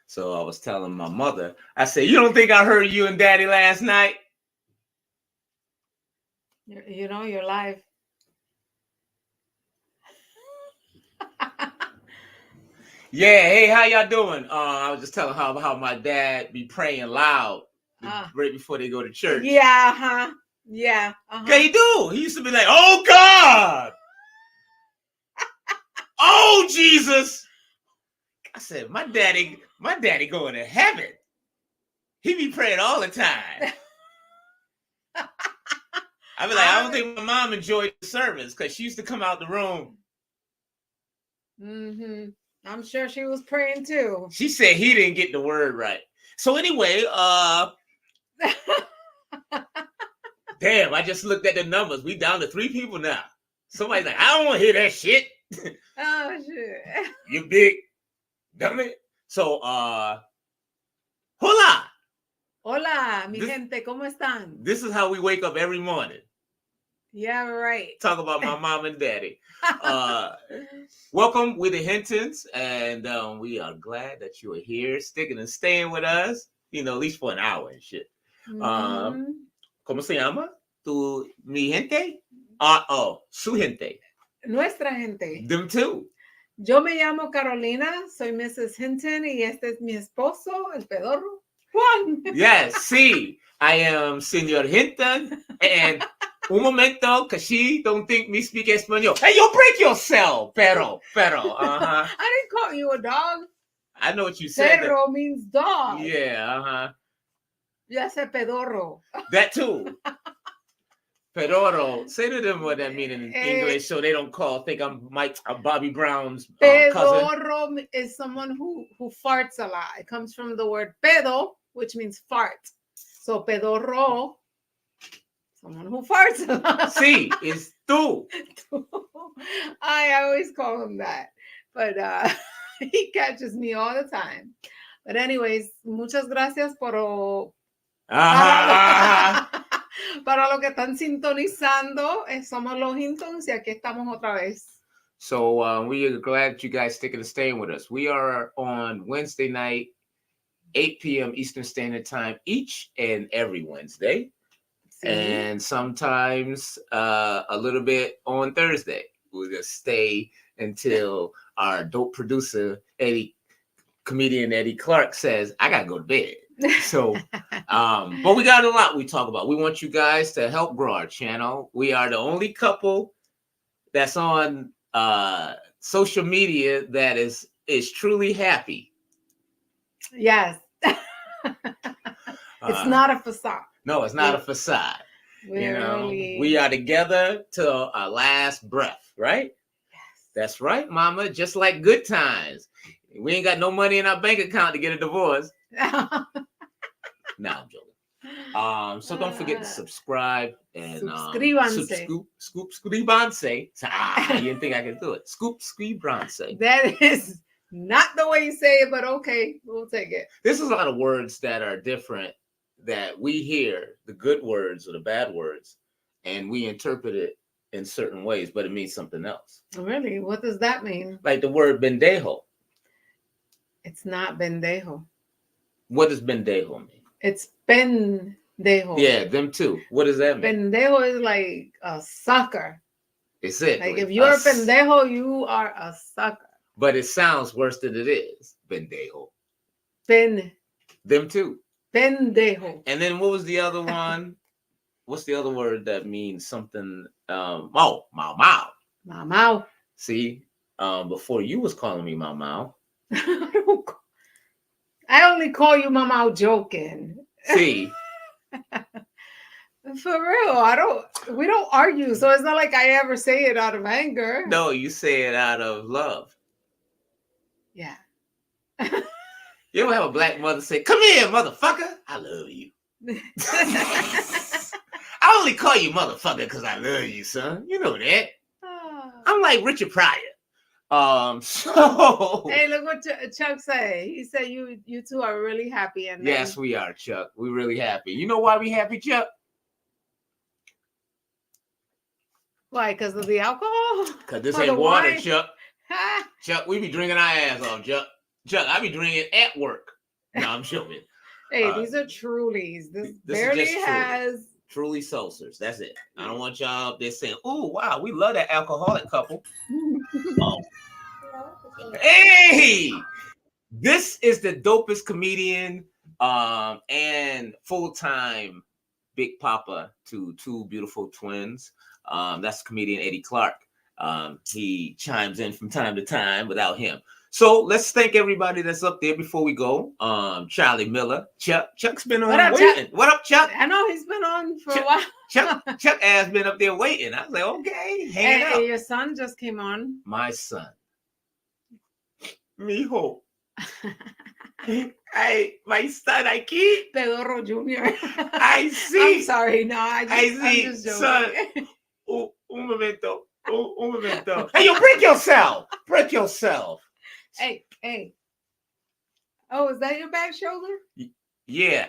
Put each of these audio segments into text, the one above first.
So I was telling my mother, I said, you don't think I heard you and Daddy last night? You know, you're live. Yeah, hey, how y'all doing? I was just telling her how my dad be praying loud right before they go to church. Yeah, huh? Yeah. Yeah, he do. He used to be like, oh, God. Oh, Jesus. I said, my daddy going to heaven. He be praying all the time. I be like, I don't think my mom enjoyed the service because she used to come out the room. Mm-hmm. I'm sure she was praying too. She said he didn't get the word right. So anyway, damn, I just looked at the numbers. We down to 3 people now. Somebody's like, I don't want to hear that shit. Oh, shit. You big dummy. So, hola. Hola, mi gente, ¿cómo están? This is how we wake up every morning. Yeah, right. Talk about my mom and daddy. Welcome with the HinTons, and we are glad that you are here, sticking and staying with us, you know, at least for an hour and shit. ¿Cómo se llama? Tu, mi gente? Su gente. Nuestra gente. Them too. Yo me llamo Carolina, soy Mrs. Hinton, y este es mi esposo, el pedorro, Juan. Yes, sí. I am Señor Hinton, and un momento, because she don't think me speak Espanol. Hey, you break yourself, pero. I didn't call you a dog. I know what you said. Perro means dog. Yeah, Ya sé pedorro. That too. Pedorro. Say to them what that means in English so they don't think I'm Bobby Brown's cousin. Pedorro is someone who farts a lot. It comes from the word pedo, which means fart. So pedorro, someone who farts a lot. Sí, it's tú. I always call him that. But he catches me all the time. But anyways, muchas gracias por... Para lo que están sintonizando, somos los HinTons y aquí estamos otra vez. So we are glad that you guys sticking and staying with us. We are on Wednesday night, 8 p.m. Eastern Standard Time, each and every Wednesday. Sí. And sometimes a little bit on Thursday. We'll just stay until our dope producer, comedian Eddie Clark says, I got to go to bed. So, but we got a lot we talk about. We want you guys to help grow our channel. We are the only couple that's on social media that is truly happy. Yes. It's not a facade. No, it's not a facade. We are together till our last breath, right? Yes. That's right, mama. Just like good times. We ain't got no money in our bank account to get a divorce. No, I'm joking. So don't forget to subscribe and suscríbanse. Suscríbanse. You didn't think I could do it. Suscríbanse. That is not the way you say it, but okay, we'll take it. There's a lot of words that are different that we hear, the good words or the bad words, and we interpret it in certain ways, but it means something else. Really? What does that mean? Like the word bendejo. It's not bendejo. What does bendejo mean? It's pendejo. Yeah, them too. What does that mean? Pendejo is like a sucker. It's it. Like if you're a pendejo, you are a sucker. but it sounds worse than it is. Pendejo. Them too. Pendejo. And then what was the other one? What's the other word that means something? Mau. Mamau. See, before you was calling me Mau. I only call you Mamau joking. See. For real, we don't argue, so it's not like I ever say it out of anger. No, you say it out of love. Yeah. You ever have a black mother say, "Come here, motherfucker, I love you." I only call you motherfucker because I love you, son. You know that. Oh. I'm like Richard Pryor. So hey, look what Chuck said. He said you two are really happy. And yes, we are, Chuck. We're really happy. You know why we happy, Chuck? Why? Because of the alcohol? Because this ain't water, wine? Chuck. Chuck, we be drinking our ass off, Chuck. Chuck, I be drinking at work. No, I'm joking. Hey, these are Trulies. This barely has Truly seltzers. That's it. I don't want y'all up there saying, "Oh, wow, we love that alcoholic couple." Oh. Hey, this is the dopest comedian and full-time Big Papa to two beautiful twins. That's comedian Eddie Clark. He chimes in from time to time without him. So let's thank everybody that's up there before we go. Charlie Miller, Chuck's been on waiting. What up, Chuck? I know he's been on for a while. Chuck has been up there waiting. I was like, okay, hang up. Hey, your son just came on. My son, mijo. Hey, my son, I keep Pedro Jr. I see. I'm sorry, no, I see, I'm just joking. Son, un momento. Hey, you break yourself. Break yourself. Hey. Oh, is that your back shoulder? Yeah.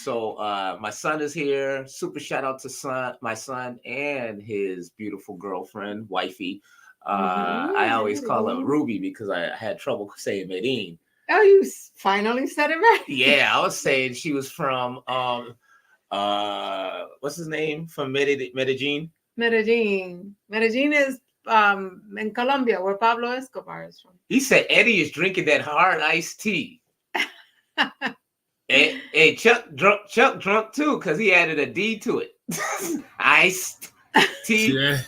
So my son is here. Super shout out to my son and his beautiful girlfriend, wifey. I always call her Ruby because I had trouble saying Medellin. Oh, you finally said it right. Yeah, I was saying she was from what's his name? From Medellin. Medellin is in Colombia, where Pablo Escobar is from. He said Eddie is drinking that hard iced tea. Hey, Chuck drunk too, because he added a D to it. Iced tea. Yeah.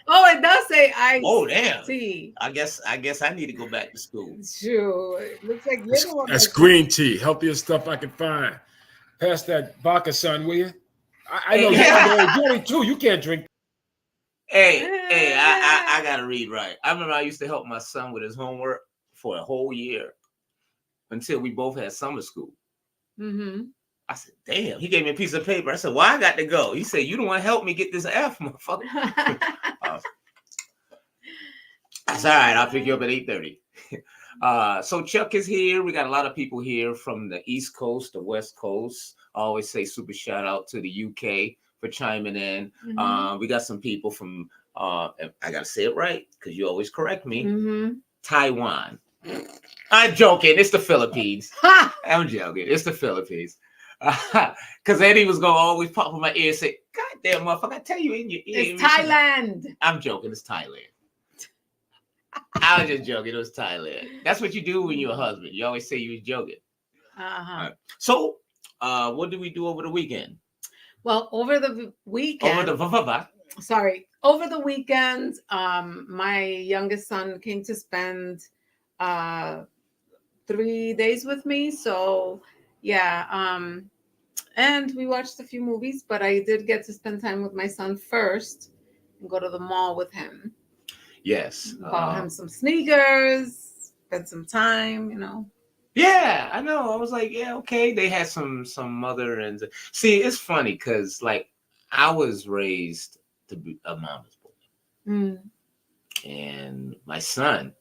Oh, it does say iced tea. I guess I need to go back to school. Sure. It looks like that's green tea. Healthiest stuff I can find. Pass that vodka, son, will you? I know you're 22. You can't drink. Hey, I gotta read right. I remember I used to help my son with his homework for a whole year until we both had summer school. Mm-hmm. I said, damn, he gave me a piece of paper. I said, well, I got to go. He said, you don't want to help me get this F, motherfucker. That's all right. I'll pick you up at 8:30. So Chuck is here. We got a lot of people here from the East Coast, the West Coast. I always say super shout out to the UK for chiming in. Mm-hmm. We got some people from, I got to say it right because you always correct me, Taiwan. I'm joking. It's the Philippines. I'm joking. It's the Philippines. Because Eddie was going to always pop in my ear and say, God damn, motherfucker, I tell you in your ear. It's Thailand. I'm joking. It's Thailand. I was just joking. It was Thailand. That's what you do when you're a husband. You always say you was joking. Right. So, what did we do over the weekend? Well, over the weekend. Over the weekend, my youngest son came to spend 3 days with me. So, yeah. And we watched a few movies, but I did get to spend time with my son first and go to the mall with him. Yes. Bought him some sneakers, spent some time, Yeah, I know. I was like, yeah, okay. They had some mother and see, it's funny because like I was raised to be a mama's boy. And my son,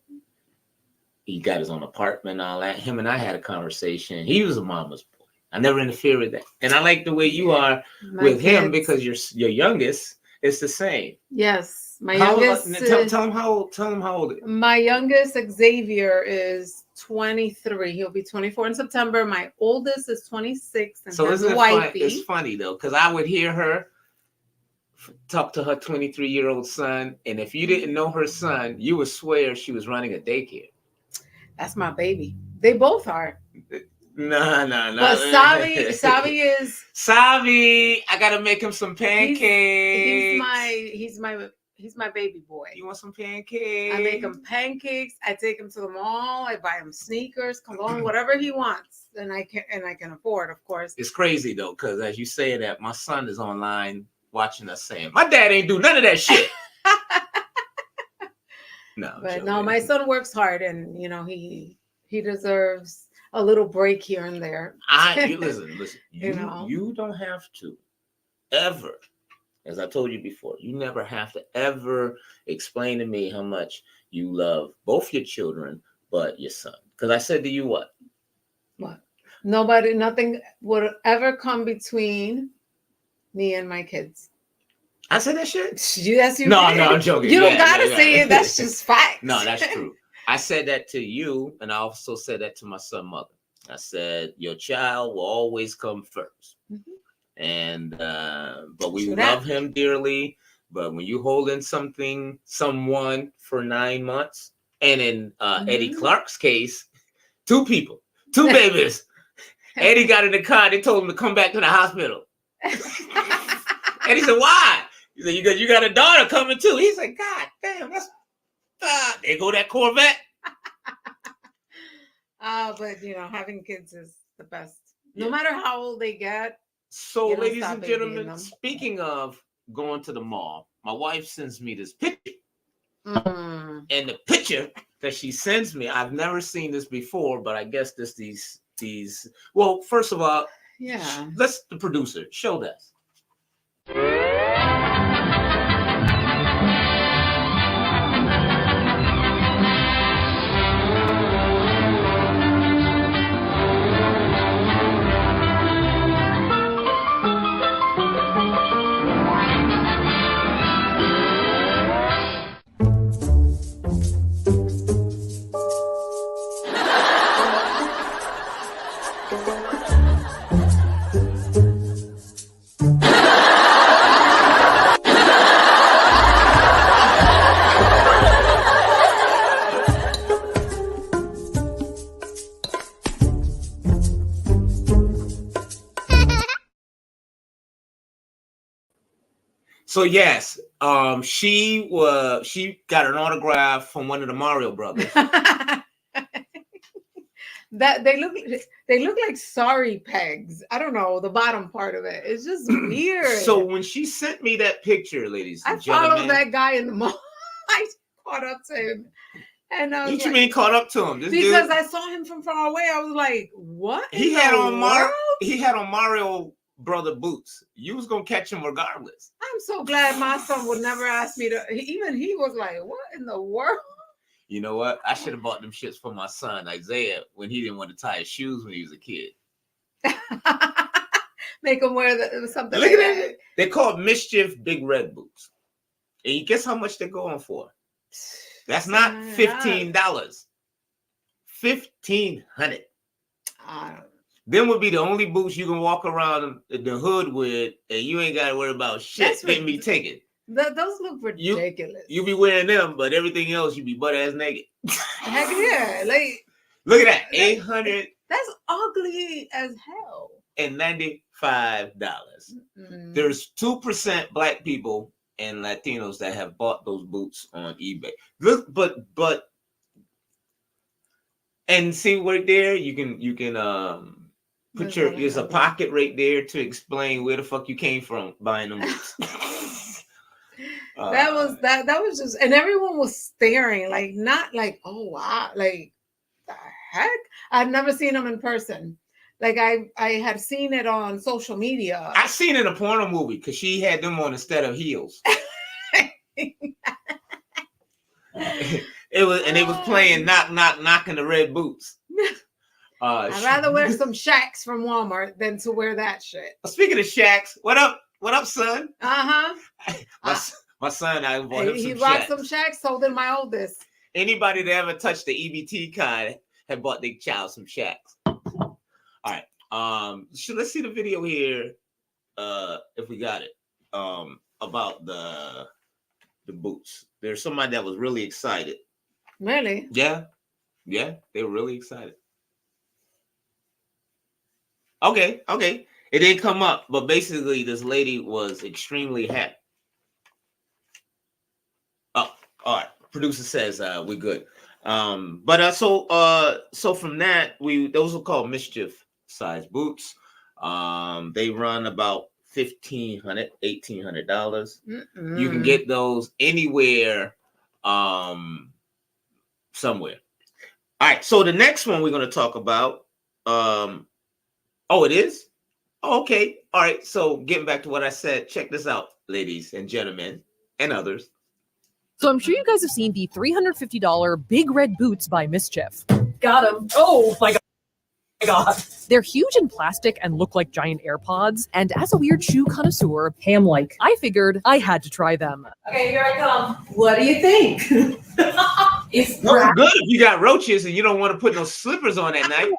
he got his own apartment and all that. Him and I had a conversation. He was a mama's boy. I never interfered with that. And I like the way you are with him because your youngest is the same. Yes. My youngest. Tell him how old. My youngest Xavier is 23. He'll be 24 in September. My oldest is 26 and has a wifey. It's funny though, because I would hear her talk to her 23-year-old son, and if you didn't know her son, you would swear she was running a daycare. That's my baby. They both are. No. But Savi is Savi. I gotta make him some pancakes. He's my baby boy. You want some pancakes? I make him pancakes. I take him to the mall. I buy him sneakers, cologne, whatever he wants, and I can afford, of course. It's crazy though, because as you say that, my son is online watching us saying, "My dad ain't do none of that shit." No, but no, my son works hard, and he deserves a little break here and there. Listen. You don't have to ever, as I told you before, you never have to ever explain to me how much you love both your children, but your son. Because I said to you what? Nothing would ever come between me and my kids. I said that shit? Yes, you No, did. no, I'm joking. You don't gotta say it. That's just fact. No, that's true. I said that to you, and I also said that to my son's mother. I said, your child will always come first. Mm-hmm. And but we love him dearly. But when you hold in someone for 9 months, and in Eddie Clark's case, 2 people, 2 babies. Eddie got in the car, they told him to come back to the hospital. And he said, why? He said, you got a daughter coming too. He's like, God damn, that's there go that Corvette. But having kids is the best. No matter how old they get. So, ladies and gentlemen, speaking of going to the mall, my wife sends me this picture. And the picture that she sends me, I've never seen this before, but I guess these. Well, first of all, let's the producer show this. So yes, she got an autograph from one of the Mario brothers. That they look like sorry pegs. I don't know, the bottom part of it. It's just weird. So when she sent me that picture, ladies and gentlemen, I followed that guy in the mall. I caught up to him. And I was what you mean caught up to him? Because I saw him from far away. I was like, what? He had on Mario brother boots. You was gonna catch him regardless. I'm so glad my son would never ask me to. Even he was like, "What in the world?" You know what? I should have bought them shits for my son Isaiah when he didn't want to tie his shoes when he was a kid. Make him wear something. Look at that. They're called Mischief Big Red Boots, and you guess how much they're going for? That's not $15. $1,500. Them would be the only boots you can walk around the hood with, and you ain't got to worry about shit getting me taken. Those look ridiculous. You be wearing them, but everything else you be butt ass naked. Heck yeah! Like, look at that, $800. That's ugly as hell. And $95. There's 2% Black people and Latinos that have bought those boots on eBay. Look, but and see right there, you can put there's a pocket right there to explain where the fuck you came from buying them boots. that was just, and everyone was staring, like, not like, oh wow, like the heck. I've never seen them in person. Like I had seen it on social media. I seen it in a porno movie because she had them on instead of heels. It was playing knocking the red boots. I'd rather wear some Shacks from Walmart than to wear that shit. Speaking of Shacks, what up, son? My son, I bought him some Shacks. He bought some Shacks, sold in my oldest. Anybody that ever touched the EBT card had bought their child some Shacks. All right. Let's see the video here. If we got it. about the boots. There's somebody that was really excited. Really? Yeah, they were really excited. Okay. It didn't come up, but basically, this lady was extremely happy. Oh, all right. Producer says we're good. So from that, those are called mischief size boots. They run about $1,500, $1,800. You can get those anywhere, somewhere. All right. So the next one we're going to talk about. Oh, it is. Oh, okay. All right. So getting back to what I said, check this out, ladies and gentlemen, and others. So I'm sure you guys have seen the $350 Big Red Boots by Mischief. Got them. Oh my God. They're huge in plastic and look like giant AirPods. And as a weird shoe connoisseur, ham-like, I figured I had to try them. Okay, here I come. What do you think? It's good if you got roaches and you don't want to put no slippers on at night.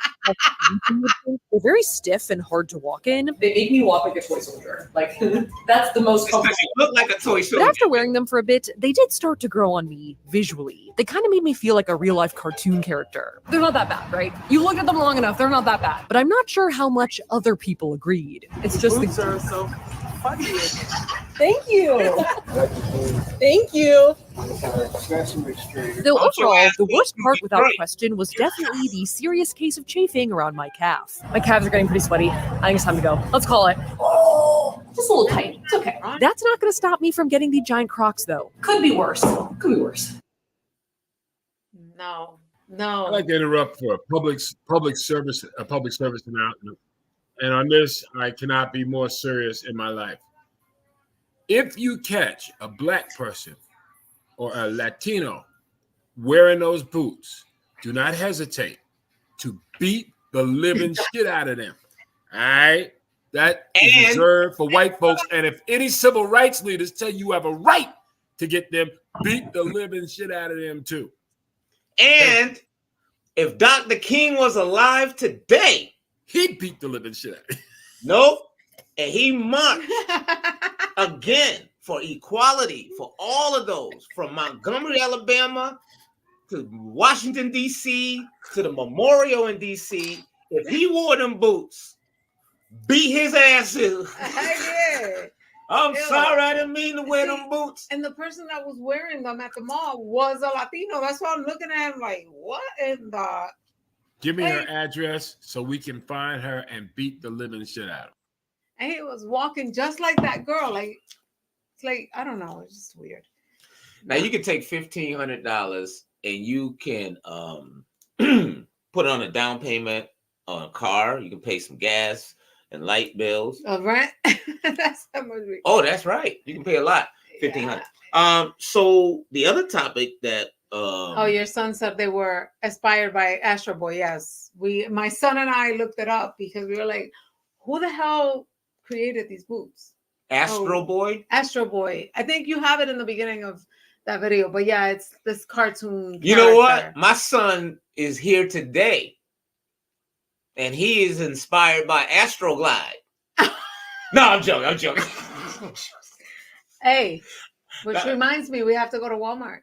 They're very stiff and hard to walk in. They make me walk like a toy soldier. Like, that's the most comfortable. You look like a toy soldier. But after wearing them for a bit, they did start to grow on me visually. They kind of made me feel like a real-life cartoon character. They're not that bad, right? You look at them long enough, they're not that bad. But I'm not sure how much other people agreed. It's just Boots are so funny. Thank you. Thank you. Though overall, the worst part without question was definitely the serious case of chafing around my calf. My calves are getting pretty sweaty. I think it's time to go. Let's call it. Oh, just a little tight. It's okay. That's not going to stop me from getting the giant Crocs, though. Could be worse. Could be worse. No. I'd like to interrupt for a public service announcement. And on this, I cannot be more serious in my life. If you catch a black person or a Latino wearing those boots, do not hesitate to beat the living shit out of them. All right? That is reserved for white folks. And if any civil rights leaders tell you have a right to get them, beat the living shit out of them too. And if Dr. King was alive today, he'd beat the living shit out of them. Nope. And he marched again for equality for all of those, from Montgomery, Alabama, to Washington, D.C., to the memorial in D.C. If he wore them boots, beat his ass in. Yeah. I'm sorry, I didn't mean to wear them boots. And the person that was wearing them at the mall was a Latino. That's why I'm looking at him like, what in the... Give me her address so we can find her and beat the living shit out of her. And he was walking just like that girl. Like, it's like, I don't know. It's just weird. Now, you can take $1,500 and you can put it on a down payment on a car. You can pay some gas and light bills. Rent? That's how much we... Oh, that's right. You can pay a lot. $1,500. So the other topic that your son said they were inspired by Astro Boy. Yes. My son and I looked it up because we were like, who the hell created these boots? Astro Boy? Astro Boy. I think you have it in the beginning of that video, but yeah, it's this cartoon. You know what? My son is here today, and he is inspired by Astroglide. No, I'm joking. Hey, which reminds me, we have to go to Walmart.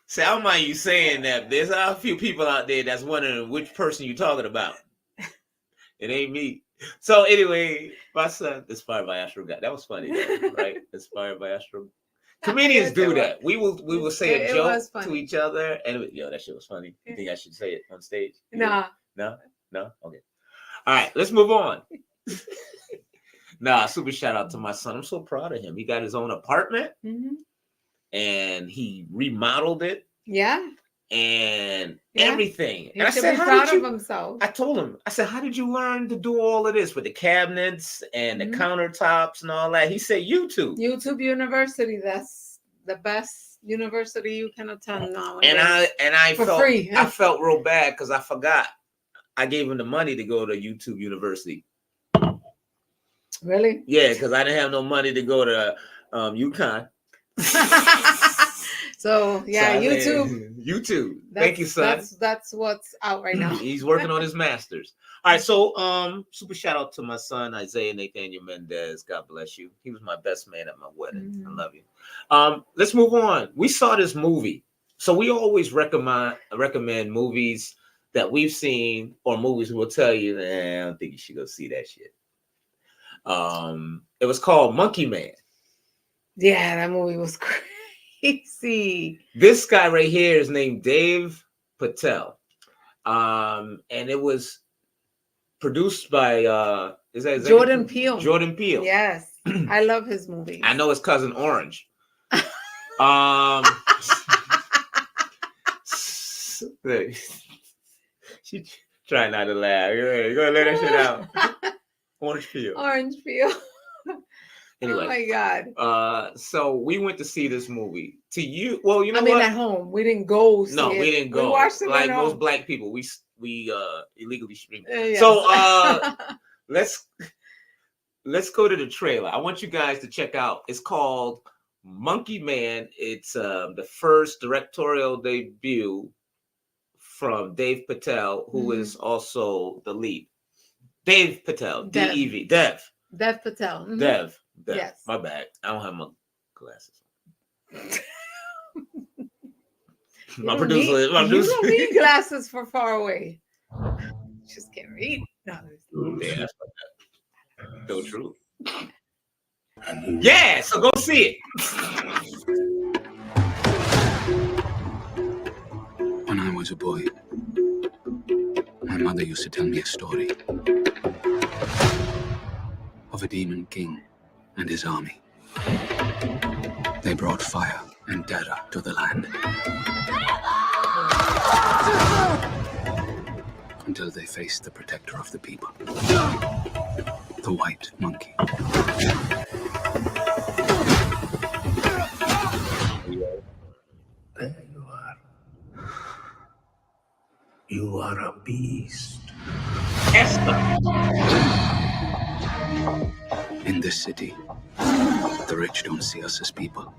See, I don't mind you saying that. There's a few people out there that's wondering which person you're talking about. It ain't me. So anyway, my son inspired by Astro God. That was funny, right? Inspired by Astro. Comedians do that. We will say a joke to each other, and that shit was funny. You think I should say it on stage? No. Okay. All right, let's move on. Super shout out to my son. I'm so proud of him. He got his own apartment, and he remodeled it. Yeah. And everything. He should be proud of himself. I told him, I said, how did you learn to do all of this with the cabinets and the countertops and all that? He said, YouTube. YouTube University. That's the best university you can attend now. And I for felt free. I felt real bad because I forgot. I gave him the money to go to YouTube University. Really? Yeah, because I didn't have no money to go to UConn. So YouTube. YouTube. Thank you, son. That's what's out right now. He's working on his master's. All right, so super shout out to my son Isaiah Nathaniel Mendez. God bless you. He was my best man at my wedding. I love you. Let's move on. We saw this movie, so we always recommend movies that we've seen or movies we'll tell you. I don't think you should go see that shit. It was called Monkey Man. Yeah, that movie was crazy. This guy right here is named Dave Patel, and it was produced by Jordan Peele. Jordan Peele. Yes, I love his movies. I know his cousin Orange. She trying not to laugh. You're gonna let that shit out. Orange Peel. Orange Peel. Anyway. Oh my God. So we went to see this movie. To you, well, you know I mean, what? at home. We didn't go see it. We didn't go. We watched it like at most home. black people. We illegally streamed. Yes. So let's go to the trailer. I want you guys to check out. It's called Monkey Man. It's the first directorial debut from Dave Patel, who is also the lead. Dave Patel, Dev. D-E-V, Dev. Dev Patel. Mhm. Dev. Yes. My bad. I don't have my glasses. My producer. You don't need glasses for far away. Just can't read. No. Yeah, that's so true. Yeah, so go see it. When I was a boy, my mother used to tell me a story of a demon king and his army. They brought fire and terror to the land until they faced the protector of the people, the white monkey. There you are. You are a beast. In this city, the rich don't see us as people.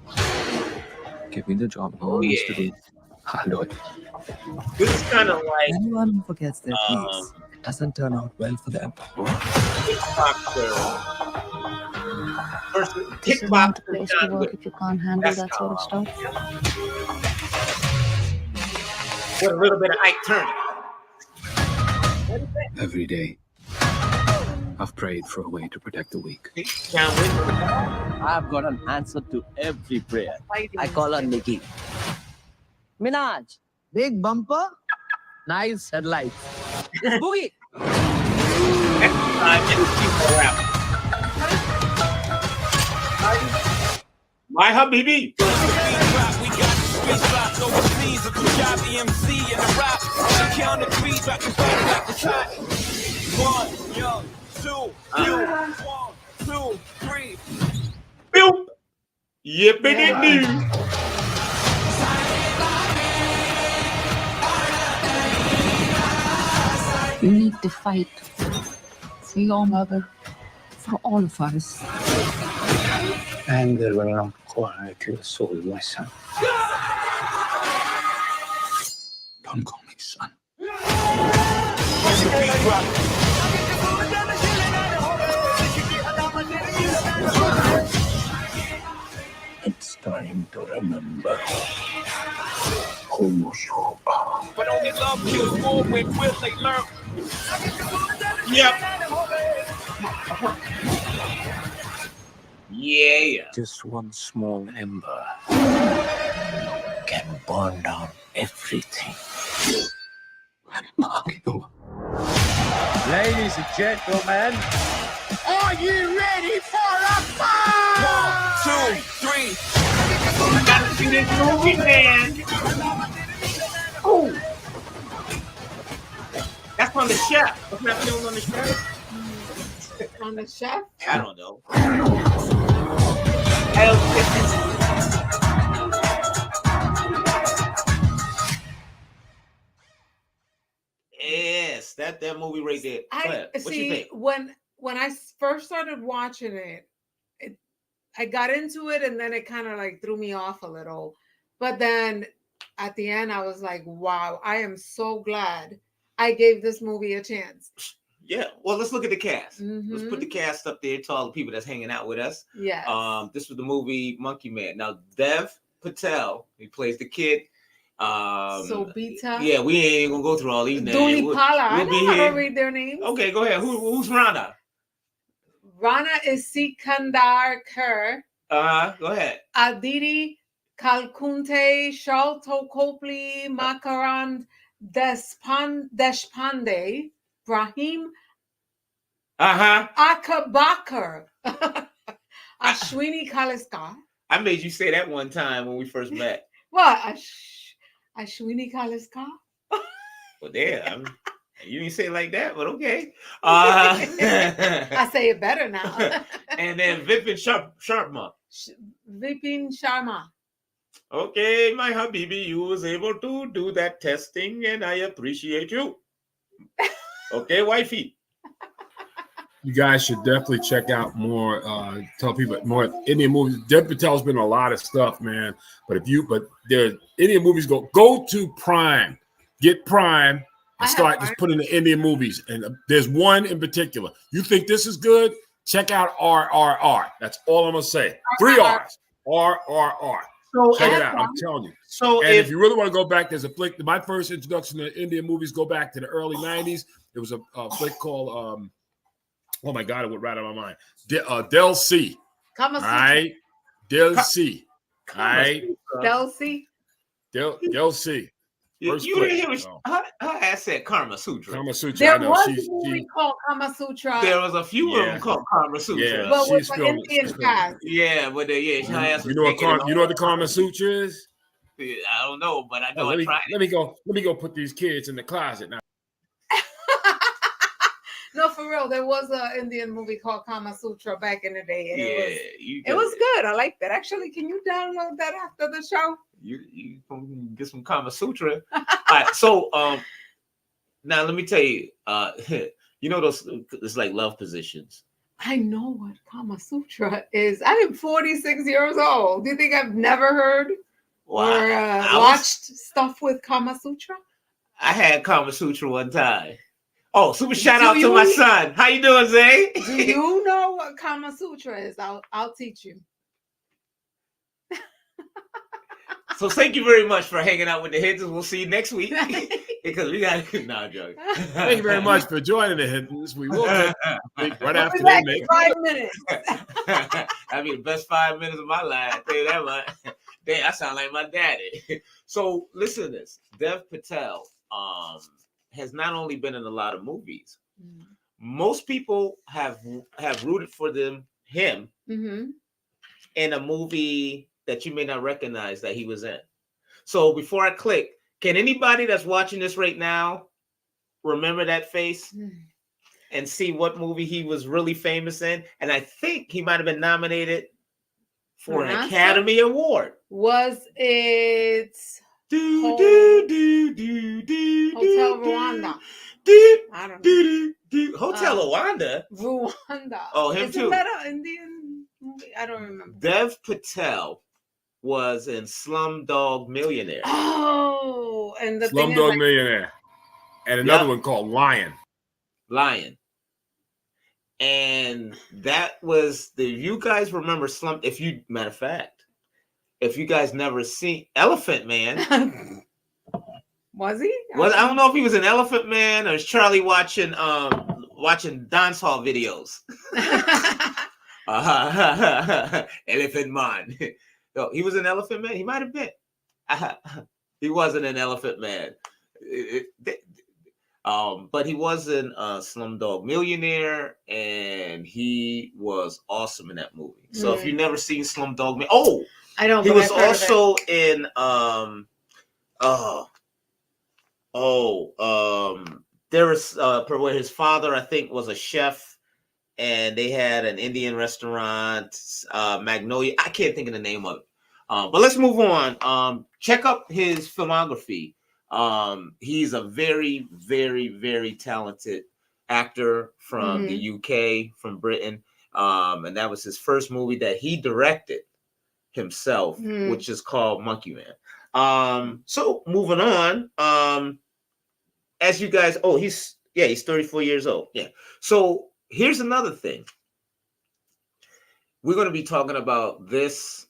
Give me the job no one wants to do. I'll do it. This is kind of like anyone who forgets their place, it doesn't turn out well for them. This is not a place to work if you can't handle that sort of stuff. With a little bit of Ike Turner. Every day, I've prayed for a way to protect the weak. I've got an answer to every prayer. I call her Nikki. Minaj, big bumper, nice headlights. It's Boogie. My Habibi. Boop. Yippity-doo. You need to fight for your mother, for all of us. Anger will not quiet your soul, my son. Don't call me son. It's time to remember who you are. But only love kills more when will they learn. Yep. Yeah. Just one small ember can burn down everything. Ladies and gentlemen, Are you ready for a fight? 1, 2, 3. I gotta see this movie, man. Oh. That's on the chef. What's that feeling on the chef? On the chef? I don't know. Yes, that movie right there. Go ahead. What you See, think? when I first started watching it, I got into it and then it kind of like threw me off a little. But then at the end, I was like, wow, I am so glad I gave this movie a chance. Yeah. Well, let's look at the cast. Let's put the cast up there to all the people that's hanging out with us. Yes. This was the movie Monkey Man. Now, Dev Patel, he plays the kid. Sobita. Yeah, we ain't gonna go through all these names. Duli Pala. I We'll know be how here. to read their names. Okay, go ahead. Who's Rana? Rana is Sikandar Kerr. Go ahead. Aditi Kalkunte, Shalto Copley, Makaran Deshpande, Brahim Akabakar, Ashwini Kaliskar. I made you say that one time when we first met. What? Ashwini Kaliskar? Well, damn. You didn't say it like that, but okay. I say it better now. And then Vipin Sharma. Vipin Sharma. Okay, my Habibi, you was able to do that testing, and I appreciate you. Okay, wifey. You guys should definitely check out more. Tell people more Indian movies. Dev Patel's been in a lot of stuff, man. But there Indian movies go to Prime, get Prime, and start just putting the Indian movies. And there's one in particular. You think this is good? Check out RRR. That's all I'm gonna say. 3 R's. RRR. So check it out. I'm telling you. So if you really want to go back, there's a flick. My first introduction to Indian movies go back to the early '90s. There was a flick called oh my God, it went right out of my mind. Del C. All right. Del C. All right. Del C. Del C. You didn't hear me. Her ass said Kama Sutra. Kama Sutra. There was a movie called Kama Sutra. There was a few of them called Kama Sutra. Yeah, but with the Indian cast. Yeah, but her ass was you know what the Kama Sutra is? I don't know, but I know let me go put these kids in the closet now. No, for real. There was an Indian movie called Kama Sutra back in the day. And it was good. I liked that. Actually, can you download that after the show? You can get some Kama Sutra. All right, so now let me tell you, you know those it's like love positions. I know what Kama Sutra is. I am 46 years old. Do you think I've never heard or watched stuff with Kama Sutra? I had Kama Sutra one time. Oh, super shout out to my son. How you doing, Zay? Do you know what Kama Sutra is? I'll teach you. So thank you very much for hanging out with the HinTons. We'll see you next week because we got joking. Thank you very much for joining the HinTons. We will right after they make 5 minutes. That'd be the best 5 minutes of my life. I'll tell you that much. Damn, I sound like my daddy. So listen to this. Dev Patel has not only been in a lot of movies. Most people have rooted for him in a movie that you may not recognize that he was in. So before I click, can anybody that's watching this right now remember that face and see what movie he was really famous in? And I think he might have been nominated for an Academy Award. Was it Hotel Rwanda? I don't know. Hotel Rwanda? Rwanda. Oh, him too. Isn't that an Indian movie? I don't remember. Dev Patel was in Slumdog Millionaire. Oh, and the Slumdog Millionaire. And another one called Lion. And that was you guys remember matter of fact, if you guys never seen Elephant Man. Was he? Well, I don't know if he was an Elephant Man or is Charlie watching dance hall videos. Elephant Man. No, he was an Elephant Man. He might have been. He wasn't an Elephant Man. But he was in Slumdog Millionaire, and he was awesome in that movie. So if you've never seen Slumdog I don't. He was also in there was where his father, I think, was a chef, and they had an Indian restaurant, Magnolia. I can't think of the name of it. But let's move on. Check up his filmography. He's a very, very, very talented actor from the UK, from Britain. And that was his first movie that he directed himself, which is called Monkey Man. So moving on, as you guys, Yeah, he's 34 years old. Yeah. So here's another thing. We're going to be talking about this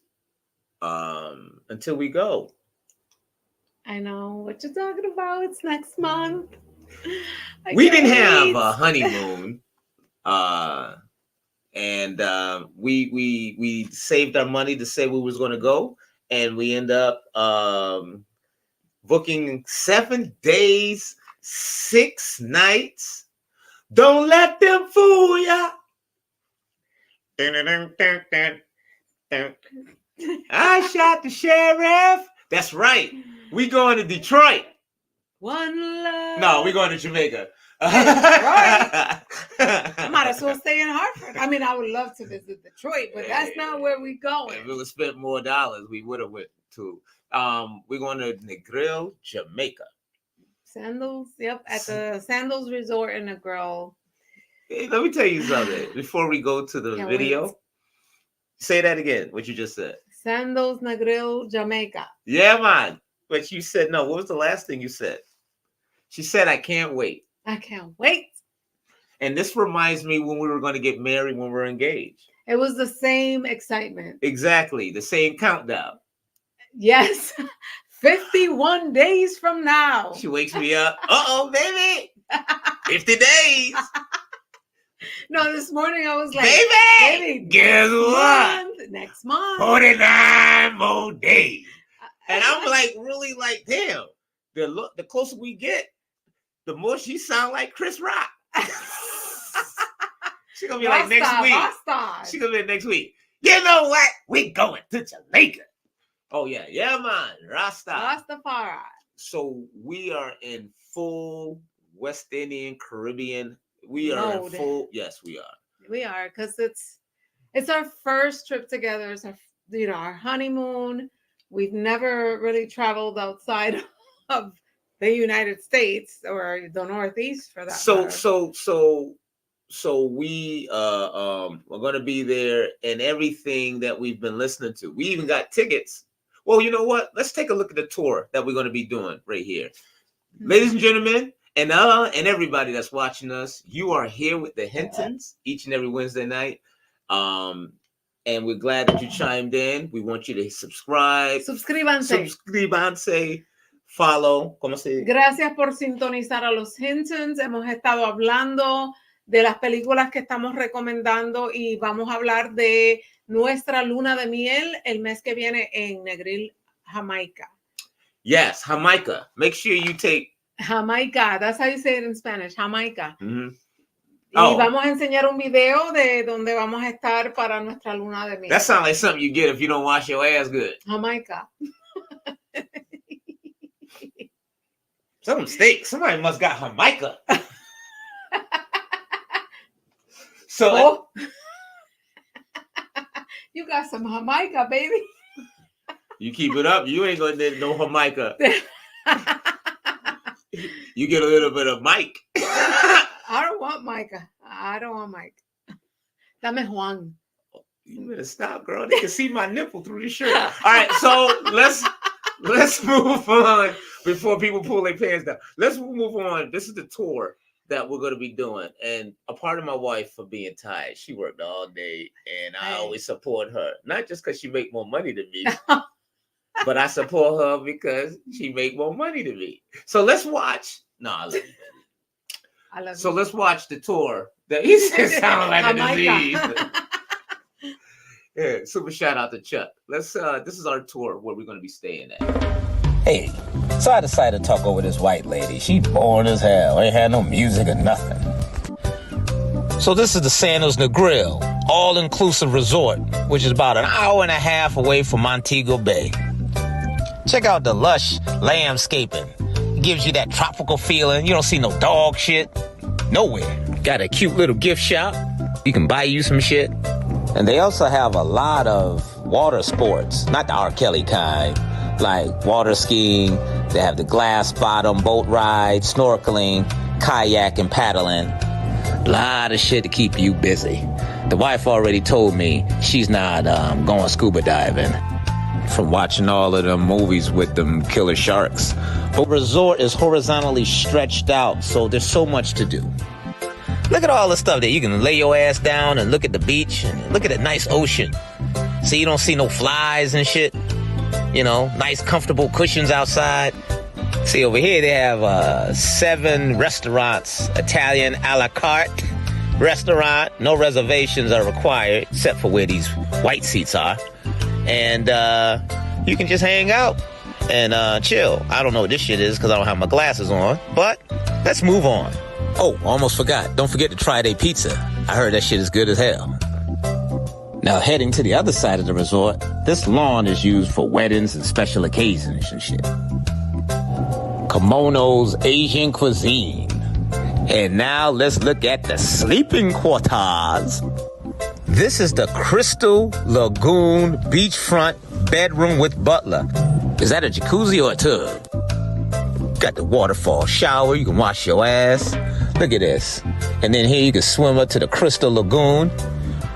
until we go. I know what you're talking about. It's next month. We didn't have a honeymoon. And we saved our money to say we was going to go. And we end up booking 7 days, 6 nights. Don't let them fool ya. I shot the sheriff. That's right. We going to Detroit. One love. No, we going to Jamaica. Right. I might as well stay in Hartford. I mean, I would love to visit Detroit, but that's not where we going. If we would spent more dollars, we would have went to. We're going to Negril, Jamaica. Sandals, yep, at the Sandals Resort in Negril. Hey, let me tell you something before we go to the video. Wait. Say that again, what you just said. Sandals Negril, Jamaica. Yeah, man. But you said no. What was the last thing you said? She said, I can't wait. I can't wait. And this reminds me when we were going to get married, when we were engaged. It was the same excitement. Exactly. The same countdown. Yes. 51 days from now. She wakes me up. Uh-oh, baby. 50 days. No, this morning I was like, baby, guess what? Next month. 49 more days. And I'm like, really like, damn. The closer we get, the more she sound like Chris Rock. She's going to be like next week. She's going to be next week. You know what? We going to Jamaica. Oh, yeah. Yeah, man. Rastafari. So we are in full West Indian, Caribbean. We are in full. Yes, we are. We are, because it's our first trip together. It's our honeymoon. We've never really traveled outside of the United States or the Northeast for that. So we are going to be there, and everything that we've been listening to. We even got tickets. Well, you know what? Let's take a look at the tour that we're going to be doing right here. Mm-hmm. Ladies and gentlemen, and everybody that's watching us, you are here with the HinTons each and every Wednesday night. And we're glad that you chimed in. We want you to subscribe. Suscríbanse. Follow. ¿Cómo se dice? Gracias por sintonizar a los HinTons. Hemos estado hablando de las películas que estamos recomendando y vamos a hablar de nuestra luna de miel el mes que viene en Negril, Jamaica. Yes, Jamaica. Make sure you take Jamaica. That's how you say it in Spanish. Jamaica. Mm-hmm. Y vamos a enseñar un video de donde vamos a estar para nuestra luna de miel. That sounds like something you get if you don't wash your ass good. Jamaica. Some mistake. Somebody must got Jamaica. So you got some Jamaica, baby. You keep it up. You ain't gonna need no Jamaica. You get a little bit of Mike. I don't want Micah. I don't want Mike. Dame Juan. You better stop, girl. They can see my nipple through the shirt. All right, so let's move on before people pull their pants down. Let's move on. This is the tour that we're going to be doing. And a part of my wife for being tired. She worked all day, and I always support her. Not just because she make more money than me, but I support her because she make more money than me. So let's watch. No, I love you, baby. I love you. So let's watch the tour. That he said sound like a disease. Yeah, super shout out to Chuck. Let's this is our tour where we're gonna be staying at. Hey, so I decided to talk over this white lady. She boring as hell. Ain't had no music or nothing. So this is the Sandals Negril, all-inclusive resort, which is about an hour and a half away from Montego Bay. Check out the lush landscaping. It gives you that tropical feeling. You don't see no dog shit. Nowhere. Got a cute little gift shop. You can buy you some shit. And they also have a lot of water sports, not the R. Kelly kind, like water skiing. They have the glass bottom boat ride, snorkeling, kayak and paddling. A lot of shit to keep you busy. The wife already told me she's not going scuba diving. from watching all of them movies with them killer sharks. But the resort is horizontally stretched out, so there's so much to do. Look at all the stuff there. You can lay your ass down and look at the beach and look at the nice ocean. So you don't see no flies and shit. You know, nice comfortable cushions outside. See, over here they have 7 restaurants, Italian a la carte restaurant. No reservations are required except for where these white seats are. And you can just hang out and chill. I don't know what this shit is because I don't have my glasses on, but let's move on. Oh, almost forgot. Don't forget to try their pizza. I heard that shit is good as hell. Now, heading to the other side of the resort, this lawn is used for weddings and special occasions and shit. Kimonos, Asian cuisine. And now let's look at the sleeping quarters. This is the Crystal Lagoon beachfront bedroom with butler. Is that a jacuzzi or a tub? Got the waterfall shower. You can wash your ass. Look at this. And then here you can swim up to the Crystal Lagoon.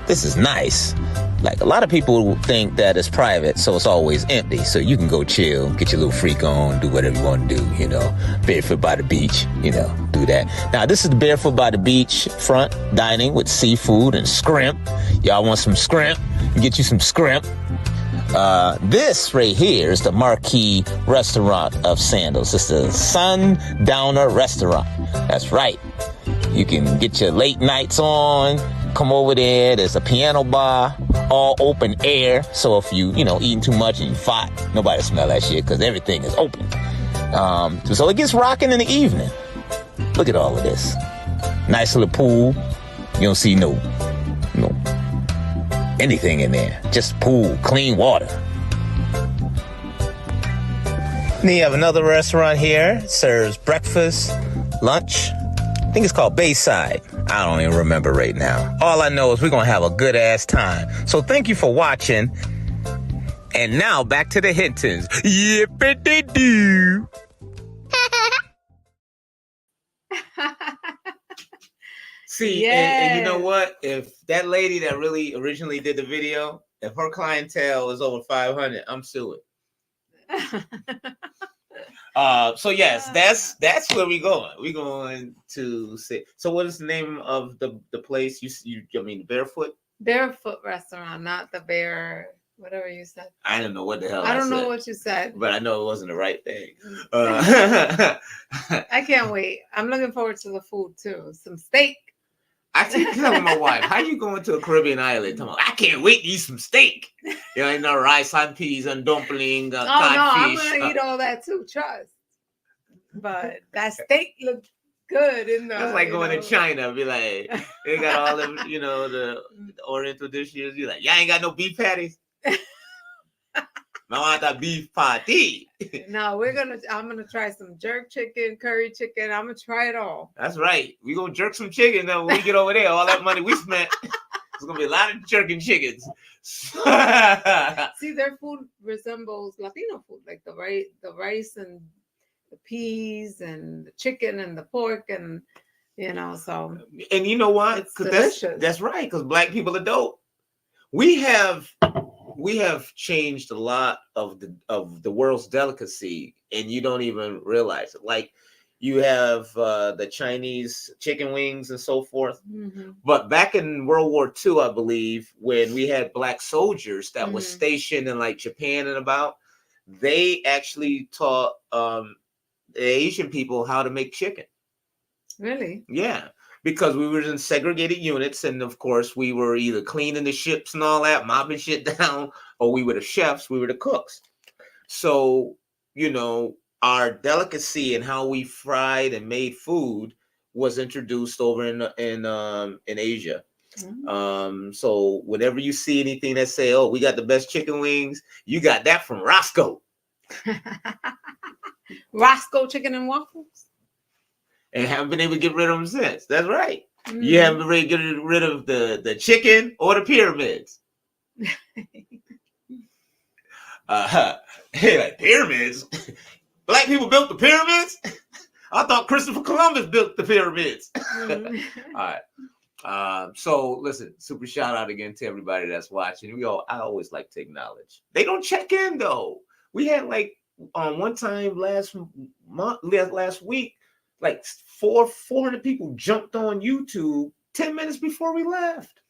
This is nice. Like, a lot of people think that it's private, so it's always empty. So you can go chill, get your little freak on, do whatever you want to do, you know. Barefoot by the beach, you know, do that. Now, this is the Barefoot by the Beach front dining with seafood and scrimp. Y'all want some scrimp? Get you some scrimp. This right here is the marquee restaurant of Sandals. It's the Sundowner Restaurant. That's right. You can get your late nights on. Come over there. There's a piano bar, all open air. So if you eating too much and you fart, nobody smell that shit because everything is open. So it gets rocking in the evening. Look at all of this. Nice little pool. You don't see no anything in there. Just pool, clean water. Then you have another restaurant here. It serves breakfast, lunch. I think it's called Bayside. I don't even remember right now. All I know is we're going to have a good ass time. So thank you for watching. And now back to the HinTons. Yippee-dee-doo. See, and you know what? If that lady that really originally did the video, if her clientele is over 500, I'm suing. So yes, that's where we going. We're going to see. So what is the name of the place? I mean, Barefoot? Barefoot restaurant, not the bear, whatever you said. I don't know what the hell I don't know what you said. But I know it wasn't the right thing. I can't wait. I'm looking forward to the food too. Some steak. I keep telling my wife, how you going to a Caribbean island? I can't wait to eat some steak. You know, rice and peas and dumpling, codfish. I'm gonna eat all that too. Trust. But that steak looked good in the. That's like going to China. Be like, they got all of the Oriental dishes. You're like, y'all ain't got no beef patties. I want that beef patty. No, I'm gonna try some jerk chicken, curry chicken. I'm gonna try it all. That's right. We gonna jerk some chicken though when we get over there. All that money we spent, there's gonna be a lot of jerking chickens. See, their food resembles Latino food, like the rice and the peas and the chicken and the pork and so. And you know what? Because that's right. Because Black people are dope. We have changed a lot of the world's delicacy, and you don't even realize it. Like you have the Chinese chicken wings and so forth. Mm-hmm. But back in World War II, I believe, when we had Black soldiers that were stationed in like Japan and about, they actually taught the Asian people how to make chicken. Really? Yeah. Because we were in segregated units, and of course, we were either cleaning the ships and all that, mopping shit down, or we were the chefs, we were the cooks. So, our delicacy and how we fried and made food was introduced over in Asia. Mm-hmm. So whenever you see anything that say, "Oh, we got the best chicken wings," you got that from Roscoe. Roscoe chicken and waffles. And haven't been able to get rid of them since. That's right. Mm-hmm. You haven't been able to get rid of the chicken or the pyramids. Hey, like pyramids? Black people built the pyramids? I thought Christopher Columbus built the pyramids. Mm-hmm. All right. So listen, super shout out again to everybody that's watching. I always like to acknowledge. They don't check in though. We had like one time last week, like 400 people jumped on YouTube 10 minutes before we left.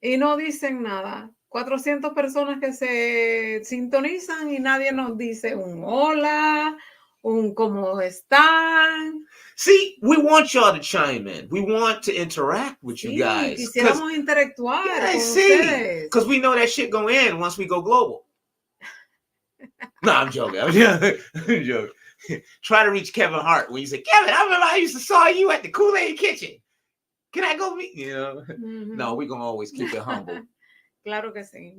Y no dicen nada. 400 personas que se sintonizan y nadie nos dice un hola, un cómo están. See, we want y'all to chime in. We want to interact with you guys. Quisiéramos interactuar con ustedes. Because we know that shit go in once we go global. No, I'm joking. I'm joking. Try to reach Kevin Hart when you say, Kevin, I remember I used to saw you at the Kool-Aid kitchen. Can I go meet you? Know? Mm-hmm. No, we're going to always keep it humble. Claro que sí.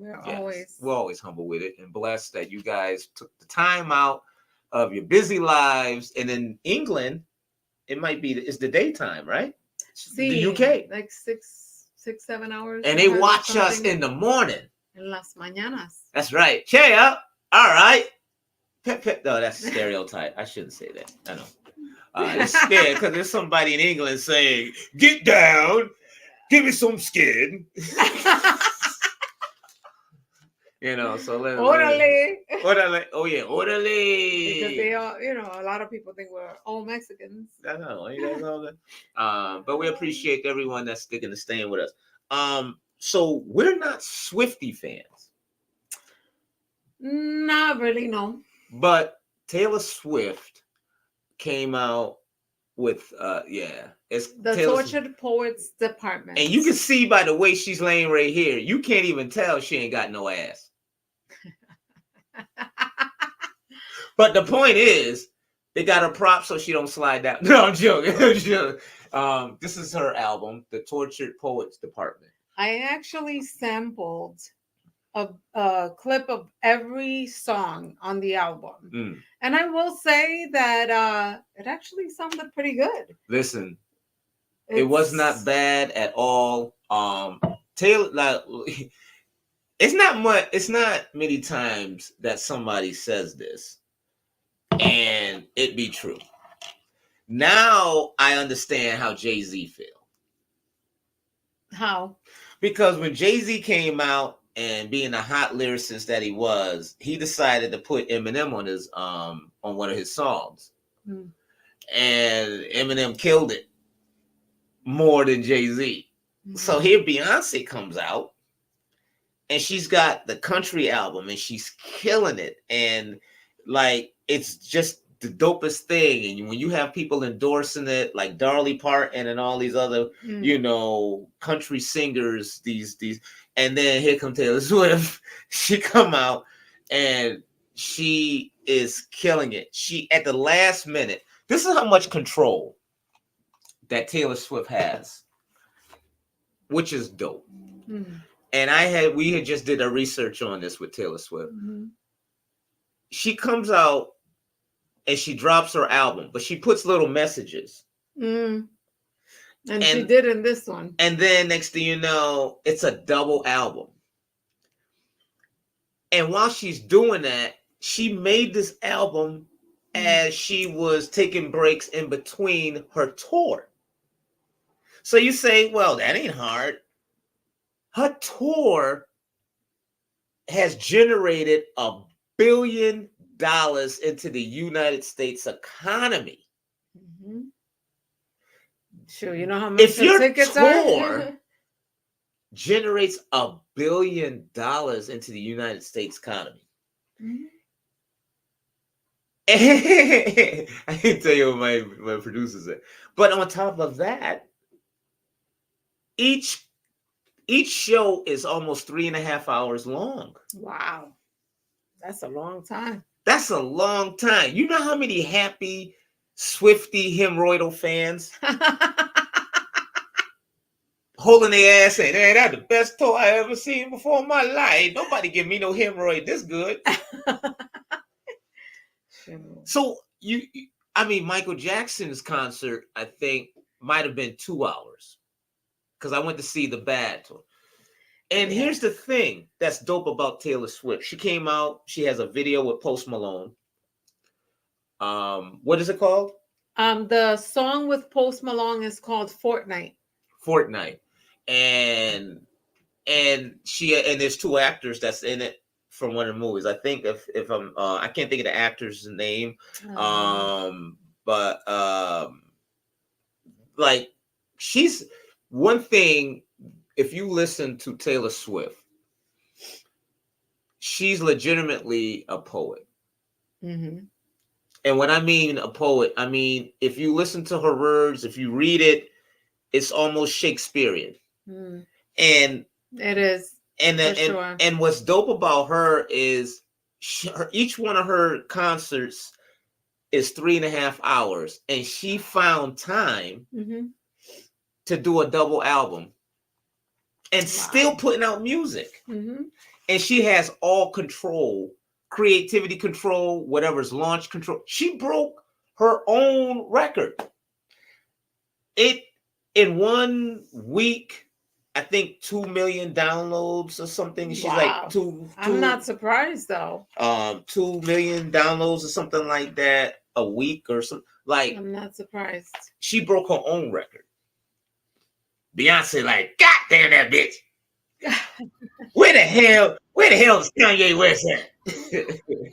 We're always humble with it and blessed that you guys took the time out of your busy lives. And in England, it might be, it's the daytime, right? Sí, the UK. Like 6-7 hours. And they watch us in the morning. En las mañanas. That's right. Cheer up. All right. Pep, pep. No, that's a stereotype. I shouldn't say that. I know. It's scared because there's somebody in England saying, get down, give me some skin. You know, so Orale. Oh yeah, orale. Because they are, a lot of people think we're all Mexicans. I know. But we appreciate everyone that's sticking and staying with us. So we're not Swiftie fans. Not really, no. But Taylor Swift came out with it's the Tortured Poets Department. And you can see by the way she's laying right here, you can't even tell she ain't got no ass. But the point is, they got her prop so she don't slide down. No, I'm joking. This is her album, The Tortured Poets Department. I actually sampled a clip of every song on the album. And I will say that it actually sounded pretty good. Listen, it was not bad at all. Taylor, it's not many times that somebody says this and it be true. Now I understand how Jay-Z feel. How? Because when Jay-Z came out and being a hot lyricist that he was, he decided to put Eminem on his on one of his songs. And Eminem killed it more than Jay-Z. So here Beyonce comes out and she's got the country album and she's killing it. And like, it's just the dopest thing. And when you have people endorsing it, like Dolly Parton and all these other, country singers, these, and then here comes Taylor Swift. She come out and she is killing it. She, at the last minute, this is how much control that Taylor Swift has, which is dope. And we had just did a research on this with Taylor Swift. She comes out and she drops her album, but she puts little messages. And she did in this one. And then next thing you know, it's a double album. And while she's doing that, she made this album as she was taking breaks in between her tour. So you say, well, that ain't hard. Her tour has generated $1 billion into the United States economy. Sure, you know how much if your tickets tour are? generates $1 billion into the United States economy. I can't tell you what my producer said. But on top of that, each show is almost 3.5 hours long. Wow. That's a long time. That's a long time. You know how many happy Swiftie hemorrhoidal fans holding their ass saying, hey, that's the best tour I ever seen before in my life. Nobody give me no hemorrhoid this good. So Michael Jackson's concert, I think, might have been 2 hours. Because I went to see the Bad tour. And here's the thing that's dope about Taylor Swift. She came out, she has a video with Post Malone. What is it called? The song with Post Malone is called Fortnite. Fortnite, and there's two actors that's in it from one of the movies. I think if I'm I can't think of the actor's name, but like she's one thing. If you listen to Taylor Swift, she's legitimately a poet. Mm-hmm. And when I mean a poet, I mean if you listen to her words, if you read it, it's almost Shakespearean. Mm. And it is. And what's dope about her is each one of her concerts is 3.5 hours, and she found time to do a double album and still putting out music. And she has all control, creativity control, whatever's launch control. She broke her own record. It in 1 week, I think 2 million downloads or something. She's like two. I'm not surprised though. 2 million downloads or something like that a week or something. Like, I'm not surprised. She broke her own record. Beyonce, like, God damn that bitch. Where the hell is Kanye West at?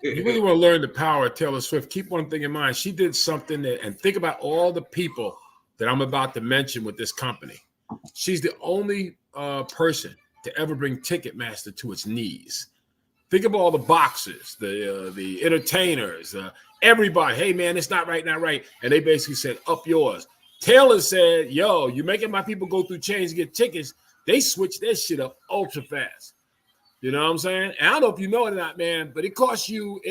You really want to learn the power of Taylor Swift. Keep one thing in mind. She did something and think about all the people that I'm about to mention with this company. She's the only person to ever bring Ticketmaster to its knees. Think of all the boxers, the entertainers, everybody. Hey, man, it's not right. And they basically said, up yours. Taylor said, yo, you're making my people go through chains to get tickets. They switched their shit up ultra fast. You know what I'm saying? And I don't know if you know it or not, man, but it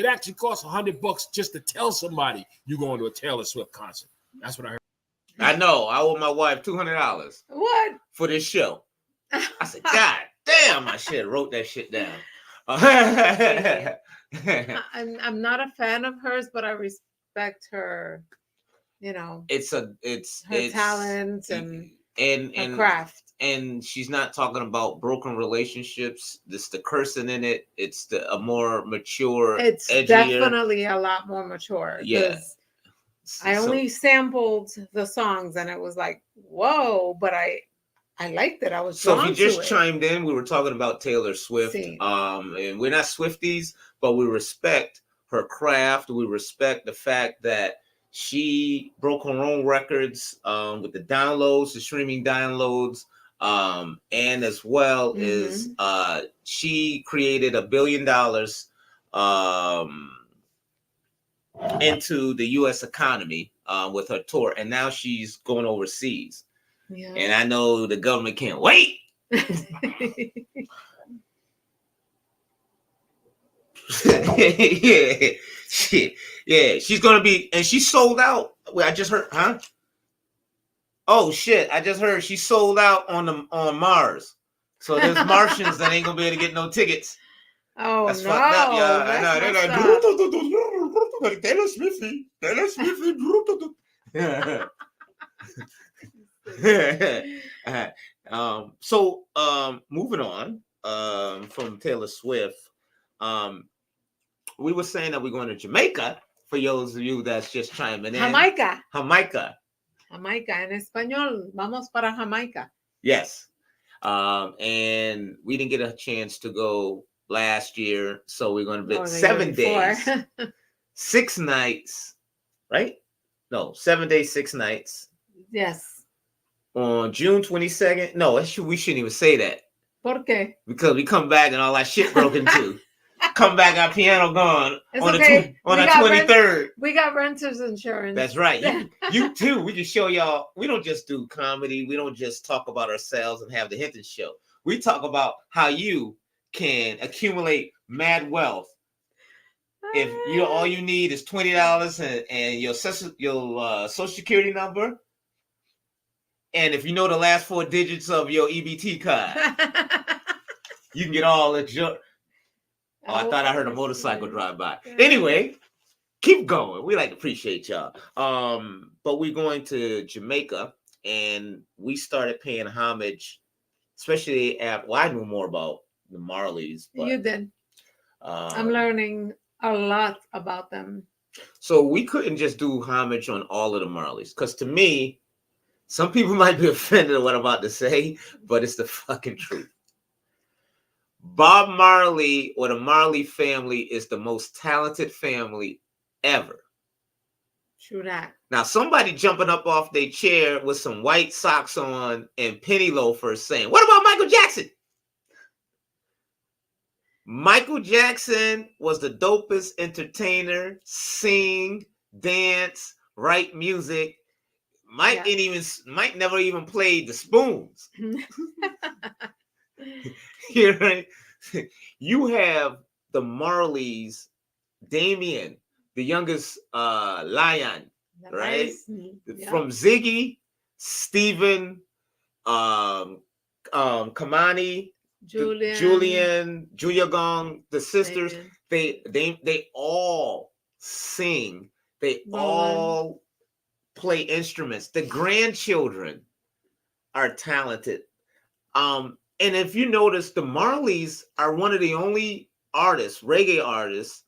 actually costs $100 just to tell somebody you're going to a Taylor Swift concert. That's what I heard. I know. I owe my wife $200. What? For this show. I said, God damn, I should have wrote that shit down. I'm not a fan of hers, but I respect her, you know. It's her talent and her craft. And she's not talking about broken relationships. This the cursing in it. It's a more mature. It's edgier. Definitely a lot more mature. Yeah. I only sampled the songs and it was like, whoa, but I liked it. I was drawn to it. So if you just chimed in, we were talking about Taylor Swift. And we're not Swifties, but we respect her craft. We respect the fact that she broke her own records with the downloads, the streaming downloads. And as well as she created $1 billion into the U.S. economy with her tour, and now she's going overseas. Yeah. And I know the government can't wait. Yeah, she's gonna be, and she sold out. Wait, I just heard, huh? Oh shit! I just heard she sold out on Mars. So there's Martians that ain't gonna be able to get no tickets. Oh, that's no, fucked up, y'all. that's I know. They're like Taylor Swifty. So moving on from Taylor Swift, we were saying that we're going to Jamaica. For those of you that's just chiming in, Jamaica en español. Vamos para Jamaica. Yes. And we didn't get a chance to go last year, so we're going to be 7 days, 6 nights, right? No, 7 days, 6 nights. Yes. On June 22nd. No, we shouldn't even say that. ¿Por qué? Because we come back and all our shit broken too. Come back, our piano gone on okay. the 23rd. We got renter's insurance. That's right. You too. We can show y'all. We don't just do comedy. We don't just talk about ourselves and have the HinTons show. We talk about how you can accumulate mad wealth. If all you need is $20 and your social security number, and if you know the last 4 digits of your EBT card, you can get all the junk. Oh, I thought I heard a motorcycle drive by. Anyway, keep going. We like to appreciate y'all. But we're going to Jamaica, and we started paying homage, especially I knew more about the Marleys. But, you did. I'm learning a lot about them. So we couldn't just do homage on all of the Marleys, because to me, Some people might be offended at what I'm about to say, but it's the fucking truth. Bob Marley or the Marley family is the most talented family ever. True that. Now, somebody jumping up off their chair with some white socks on and penny loafers saying, what about Michael Jackson? Michael Jackson was the dopest entertainer, sing, dance, write music. Mike never even played the spoons. You have the Marleys, Damien, the youngest lion, right? Yeah. From Ziggy, Stephen, Kamani, Julian, Julia Gong, the sisters, they all sing. They all play instruments. The grandchildren are talented. And if you notice, the Marleys are one of the only artists, reggae artists,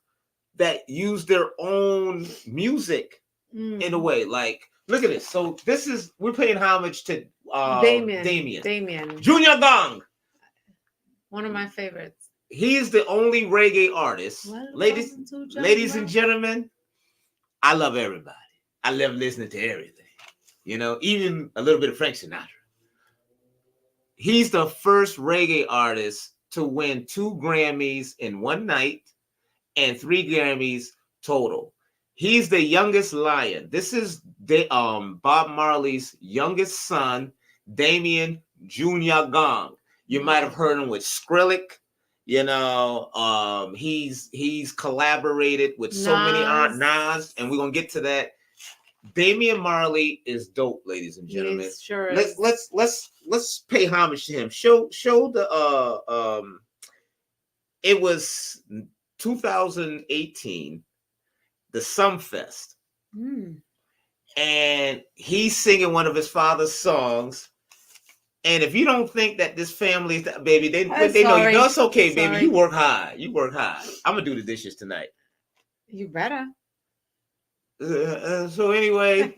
that use their own music in a way. Like, look at this. So we're paying homage to Damien. Junior Gong. One of my favorites. He is the only reggae artist. Ladies and gentlemen, I love everybody. I love listening to everything. You know, even a little bit of Frank Sinatra. He's the first reggae artist to win 2 Grammys in one night and 3 Grammys total. He's the youngest lion. This is Bob Marley's youngest son, Damien Junior Gong. You might have heard him with Skrillex. You know, he's collaborated with so many Nas, and we're gonna get to that. Damian Marley is dope, ladies and gentlemen. Yes, sure. Let's pay homage to him. Show the it was 2018, the Sumfest, and he's singing one of his father's songs. And if you don't think that this family is that, baby, they know you know it's okay, baby. You work hard. I'm gonna do the dishes tonight. You better. So anyway,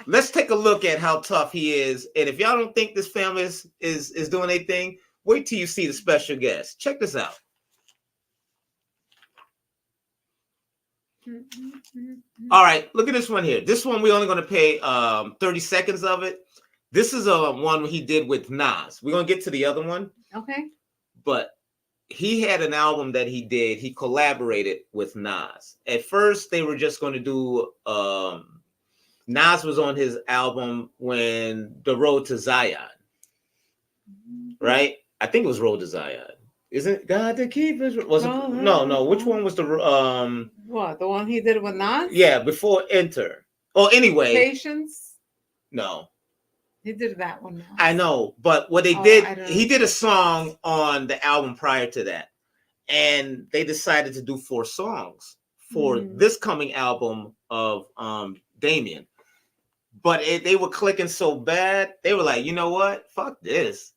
let's take a look at how tough he is. And if y'all don't think this family is doing anything, wait till you see the special guest. Check this out. All right, look at this one here. This one we're only going to pay 30 seconds of it. This is one he did with Nas. We're going to get to the other one. Okay. But he had an album that he did. He collaborated with Nas. At first, they were just going to do. Nas was on his album when The Road to Zion, right? I think it was Road to Zion. Isn't it? God to keep his? Was it? No. Which one was the? What, the one he did with Nas? Yeah, before Enter. Oh, anyway. Patience. No. He did that one now. I know, but what they did, he did a song on the album prior to that, and they decided to do 4 songs for this coming album of Damien. But they were clicking so bad, they were like, you know what? Fuck this.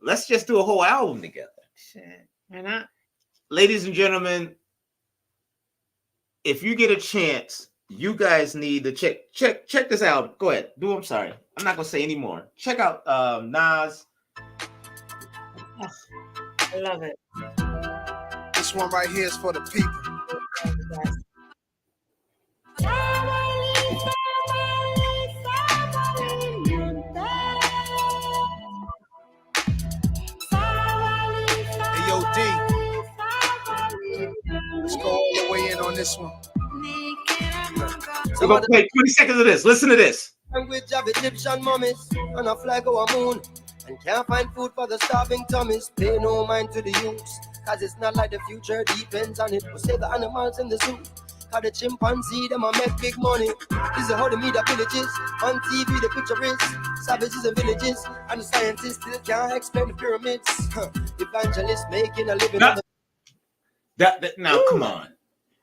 Let's just do a whole album together. Shit, why not? Ladies and gentlemen, if you get a chance, you guys need to check this out. Go ahead. I'm sorry. I'm not gonna say any more. Check out Nas. Oh, I love it. This one right here is for the people. Hey, yo, D. Let's go all the way in on this one. We're gonna play 20 seconds of this. Listen to this. Language of Egyptian mummies on a flag or a moon, and can't find food for the starving tummies. Pay no mind to the youths, cause it's not like the future depends on it. We'll save the animals in the zoo, cause the chimpanzee them a make big money. This is how the media villages on TV. The picture is savages and villages, and the scientists still can't explain the pyramids. Evangelists making a living. Now, come on.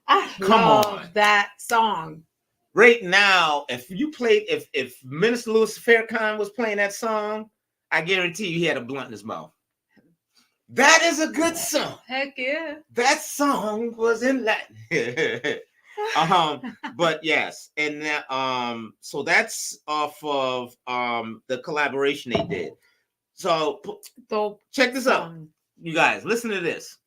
I love that song. Right now, if Minister Louis Farrakhan was playing that song, I guarantee you he had a blunt in his mouth. That is a good song. Heck yeah. That song was in Latin. But yes, and that, so that's off of the collaboration they did. So check this out, you guys. Listen to this.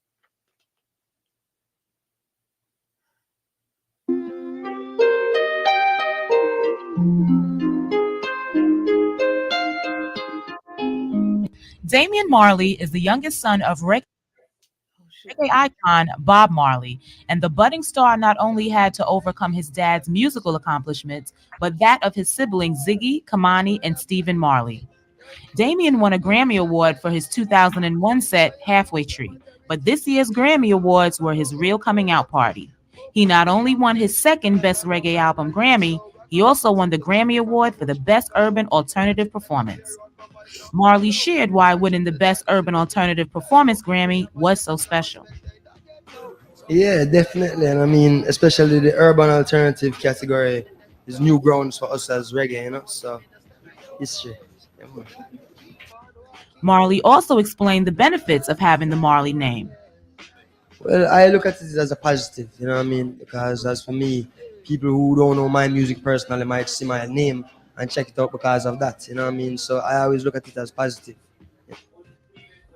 Damian Marley is the youngest son of reggae icon Bob Marley, and the budding star not only had to overcome his dad's musical accomplishments, but that of his siblings Ziggy, Kamani, and Stephen Marley. Damian won a Grammy Award for his 2001 set Halfway Tree, but this year's Grammy Awards were his real coming out party. He not only won his second Best Reggae Album Grammy, he also won the Grammy Award for the Best Urban Alternative Performance. Marley shared why winning the Best Urban Alternative Performance Grammy was so special. Yeah, definitely. And I mean, especially the urban alternative category is new grounds for us as reggae, you know? So, history. Yeah, man. Marley also explained the benefits of having the Marley name. Well, I look at it as a positive, you know what I mean? Because as for me, people who don't know my music personally might see my name and check it out because of that, you know what I mean? So I always look at it as positive.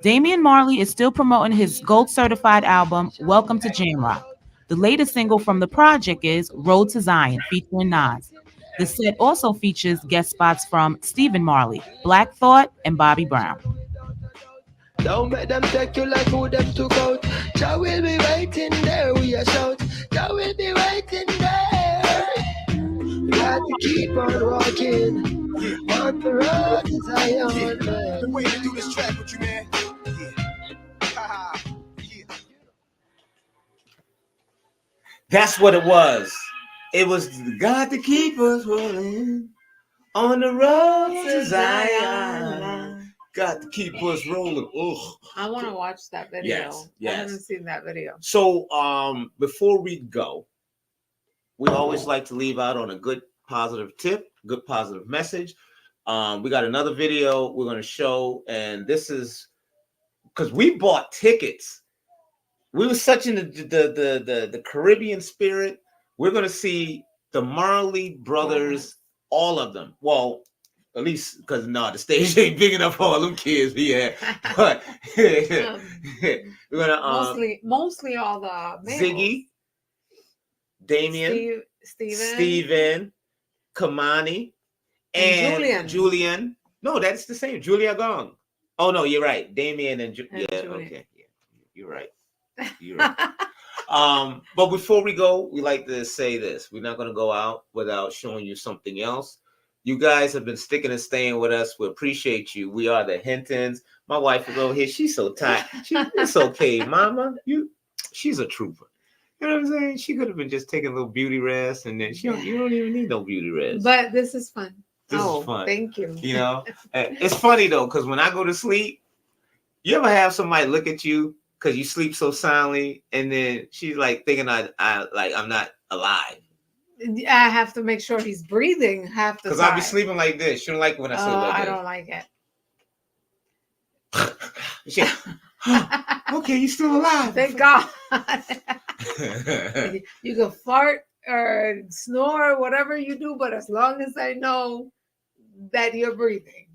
Damian Marley is still promoting his gold-certified album, Welcome to Jamrock. The latest single from the project is Road to Zion, featuring Nas. The set also features guest spots from Stephen Marley, Black Thought, and Bobby Brown. Don't let them take you like who them took out. Jah will be waiting there, we a shout. Jah will be waiting there. You got to keep on walking on the road to Zion. Been waiting to do this track with you, man. That's what it was. It was God to keep us rolling on the road to Zion. Got to keep us rolling. Ugh. I want to watch that video. Yes. I haven't seen that video. So before we go, we always like to leave out on a good positive tip, good positive message. We got another video we're going to show, and this is because we bought tickets. We were such in the Caribbean spirit. We're going to see the Marley brothers, all of them. Well, at least because the stage ain't big enough for all them kids. Yeah, but we're gonna mostly all the males. Ziggy, Damian, Steven, Kamani, and Julian. No, that's the same. Julia Gong. Oh no, you're right. Damian and Julian. Okay, yeah, you're right. You're right. But before we go, we like to say this. We're not going to go out without showing you something else. You guys have been sticking and staying with us. We appreciate you. We are the HinTons. My wife is over here. She's so tired. It's okay, Mama. She's a trooper. You know what I'm saying? She could have been just taking a little beauty rest, and then you don't even need no beauty rest. But this is fun. This is fun. Thank you. You know, it's funny though, because when I go to sleep, you ever have somebody look at you because you sleep so soundly, and then she's like thinking I'm not alive. I have to make sure he's breathing half the time. Because I'll be sleeping like this. She don't like when I sleep like I this. don't like it. Okay, you still alive. Thank God. You can fart or snore, whatever you do, but as long as I know that you're breathing.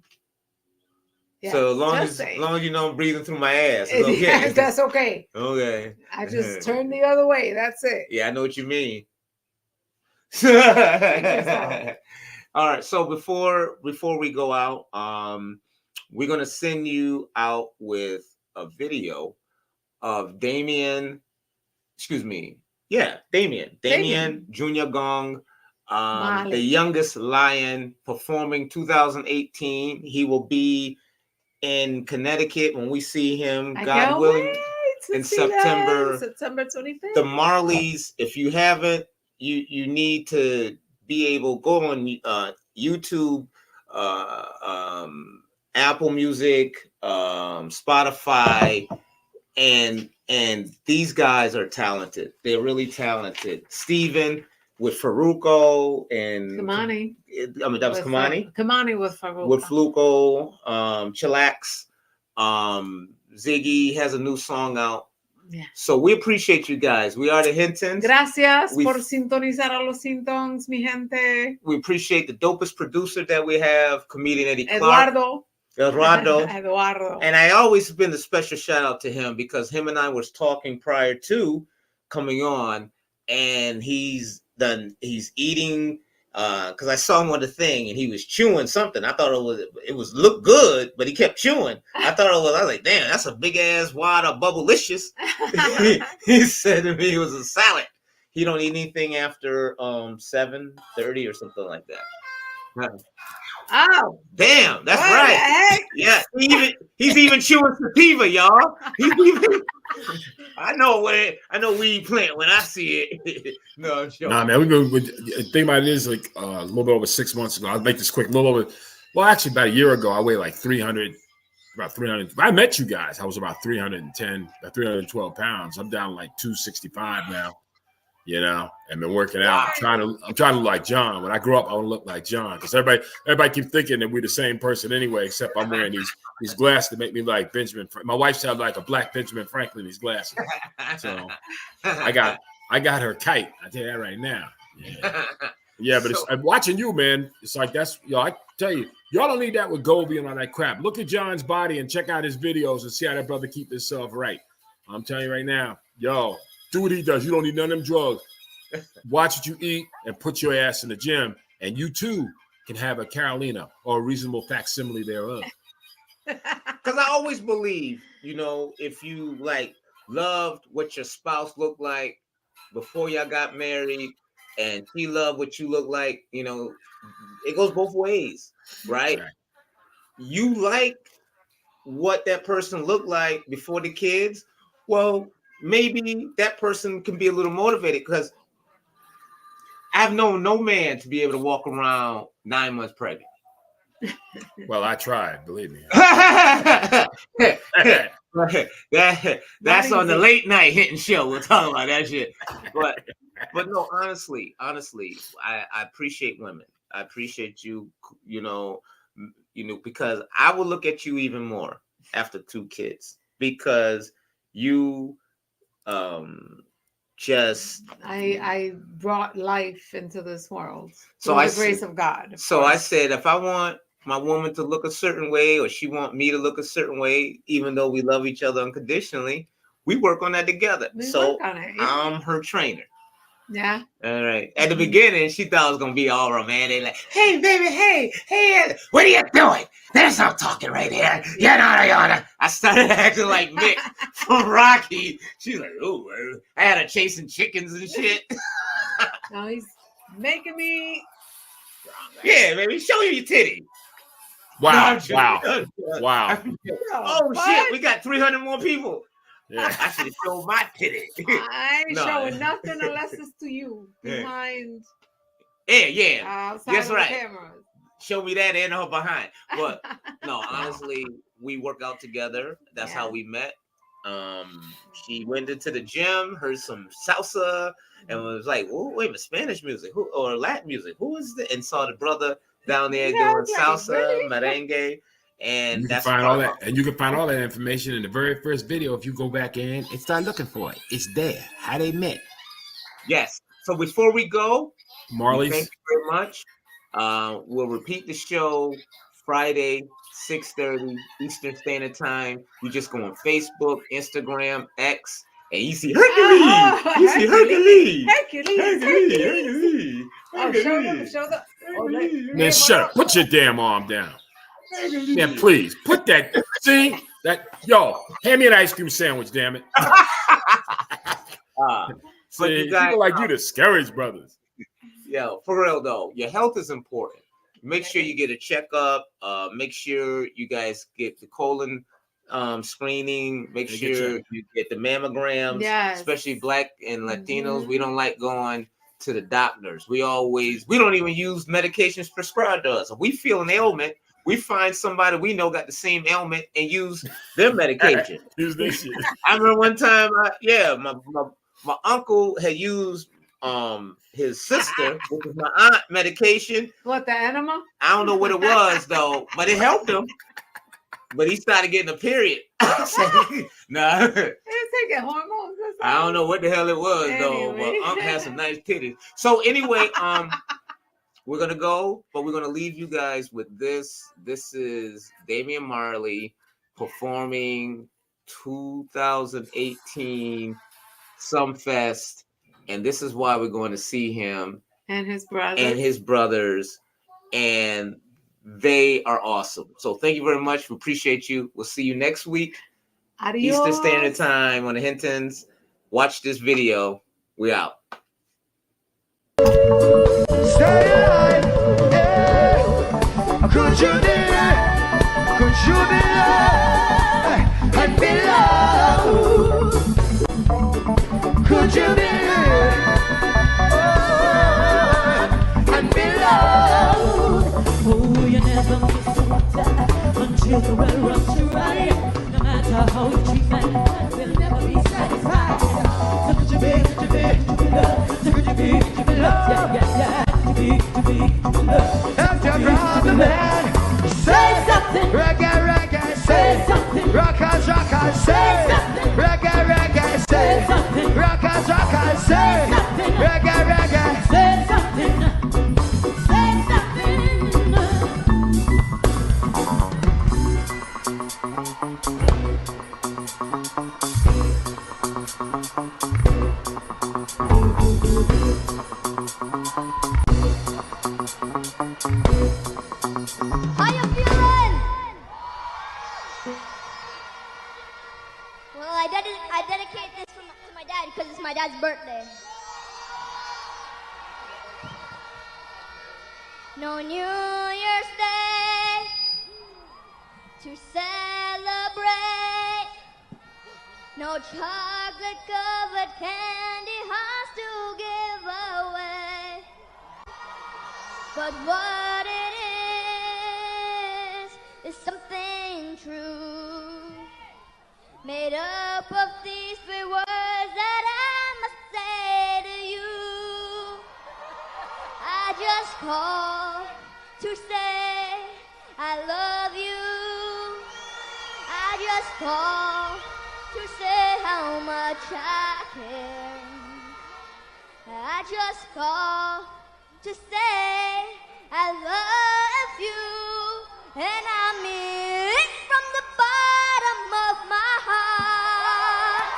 Yeah, so as long as you know I'm breathing through my ass, it's okay. Yes, that's okay. Okay. I just turn the other way. That's it. Yeah, I know what you mean. All right. So before we go out, we're gonna send you out with a video of Damian. Damian Junior Gong, the youngest lion, performing 2018. He will be in Connecticut when we see him, God willing, in September 25th. The Marleys, if you haven't, you need to be able to go on YouTube, Apple Music, Spotify, and these guys are talented. They're really talented. Steven with Faruko and Kamani. I mean, that was Kamani. Kamani with Faruko. With Fluko, Chillax. Ziggy has a new song out. Yeah. So we appreciate you guys. We are the HinTons. Gracias por sintonizar a los HinTons, mi gente. We appreciate the dopest producer that we have, comedian Eddie Clark. Eduardo. And I always been a special shout out to him because him and I was talking prior to coming on, and he's eating because I saw him on the thing and he was chewing something. I thought it was look good, but he kept chewing. I was like, damn, that's a big ass wad of Bubblicious. He said to me it was a salad. He don't eat anything after 7:30 or something like that. Oh, damn, that's right. Yeah, he's even chewing sativa, y'all. I know weed plant when I see it. No, I'm sure. Nah, man, we've been the thing about it is like a little bit over 6 months ago. I'll make this quick. Actually, about a year ago, I weighed like 300. I met you guys. I was about 312 pounds. I'm down like 265 now. You know, and been working out. I'm trying to look like John. When I grow up, I want to look like John because everybody keep thinking that we're the same person anyway. Except I'm wearing these glasses to make me like Benjamin. My wife said like a black Benjamin Franklin. These glasses. So I got her tight. I tell you that right now. Yeah, but I'm watching you, man. It's like that's I tell you, y'all don't need that with Goldie and all that crap. Look at John's body and check out his videos and see how that brother keep himself right. I'm telling you right now, yo. Do what he does. You don't need none of them drugs. Watch what you eat and put your ass in the gym, and you too can have a Carolina or a reasonable facsimile thereof. Because I always believe, if you like loved what your spouse looked like before y'all got married, and she loved what you look like, it goes both ways, right? You like what that person looked like before the kids. Well, maybe that person can be a little motivated because I've known no man to be able to walk around 9 months pregnant. Well, I tried, believe me. That's on the late night hitting show. We'll talk about that shit. But no, honestly, I appreciate women. I appreciate you, because I will look at you even more after 2 kids because you I brought life into this world through the grace of God. So I said, if I want my woman to look a certain way or she want me to look a certain way, even though we love each other unconditionally, we work on that together. I'm her trainer. Yeah. All right. At the beginning, she thought it was gonna be all romantic. Like, hey, baby, hey, what are you doing? There's no talking right here. Yada. I started acting like Mick from Rocky. She's like, oh, I had her chasing chickens and shit. Now he's making me. Yeah, baby, show you your titty. Wow. Oh shit, we got 300 more people. Yeah, I should show my titty. I ain't showing nothing unless it's to you behind. Yeah. That's right. Cameras. Show me that and her behind. But no, honestly, we work out together. That's how we met. She went into the gym, heard some salsa, and was like, "Oh, wait a minute, Spanish music, or Latin music? Who is this?" And saw the brother down there doing salsa, merengue. And you can find all that, and you can find all that information in the very first video if you go back in and start looking for it. It's there. How they met. Yes. So before we go, Marley's. Thank you very much. We'll repeat the show Friday, 6:30 Eastern Standard Time. You just go on Facebook, Instagram, X, and you see Hercules. You see Hercules. Hercules. Show the. Man, shut up. Put your damn arm down. Man, please put that. See that? Yo, hand me an ice cream sandwich, damn it. See, you people like you, the Scaries brothers. Yo, for real though, your health is important. Make sure you get a checkup. Make sure you guys get the colon screening. Make sure you get the mammograms. Yes. Especially Black and Latinos. We don't like going to the doctors. We don't even use medications prescribed to us. If we feel an ailment, we find somebody we know got the same ailment and use their medication. Use this shit. I remember one time, my uncle had used his sister, which is my aunt, medication. What, the enema? I don't know what it was though, but it helped him. But he started getting a period. Nah. It's taking hormones or something? I don't know what the hell it was though, but Unc has some nice titties. So anyway, we're gonna go, but we're gonna leave you guys with this. This is Damian Marley performing 2018 Sumfest, and this is why we're going to see him and his brothers. And they are awesome. So thank you very much. We appreciate you. We'll see you next week. Adios. Eastern Standard Time on the HinTons. Watch this video. We out. Stay alive, yeah. Could you be loved and be loved? Could you be and be loved? Oh, you never miss a time until the well runs you right. No matter how you treat man, we'll never be satisfied. So could you be loved? So could you be loved? Yeah. To be loved. Help your brother, man. Say something. Reggae, say something. Rockers, say something. Reggae, say something. Rockers, say something. Reggae, say something. Say something. How you feeling? Well, I dedicate this to my dad because it's my dad's birthday. No New Year's Day to celebrate. No chocolate-covered candy hearts to give away. But what it is something true, made up of these three words that I must say to you. I just call to say I love you. I just call to say how much I care. I just call to say I love you, and I mean it from the bottom of my heart.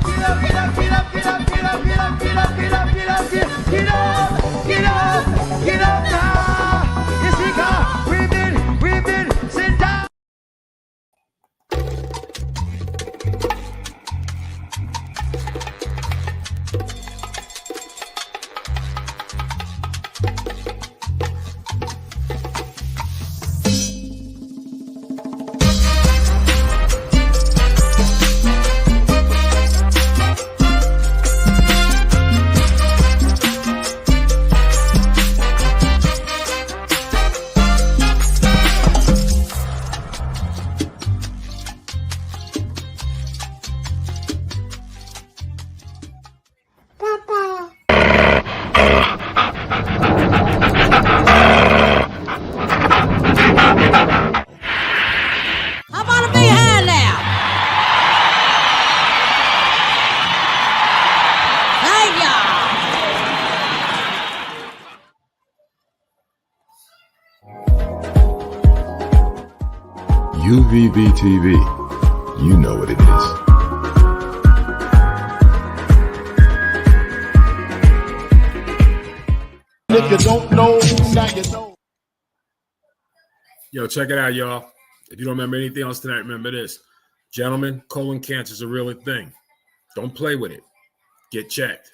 Get up, get up, get up, get up, get up, get up, get up, get up, get up, get up, get up now. Yes, we go. We've been, sit down. UVVTV, you know what it is. If you don't know, now you know. Yo, check it out, y'all. If you don't remember anything else tonight, remember this. Gentlemen, colon cancer is a real thing. Don't play with it. Get checked.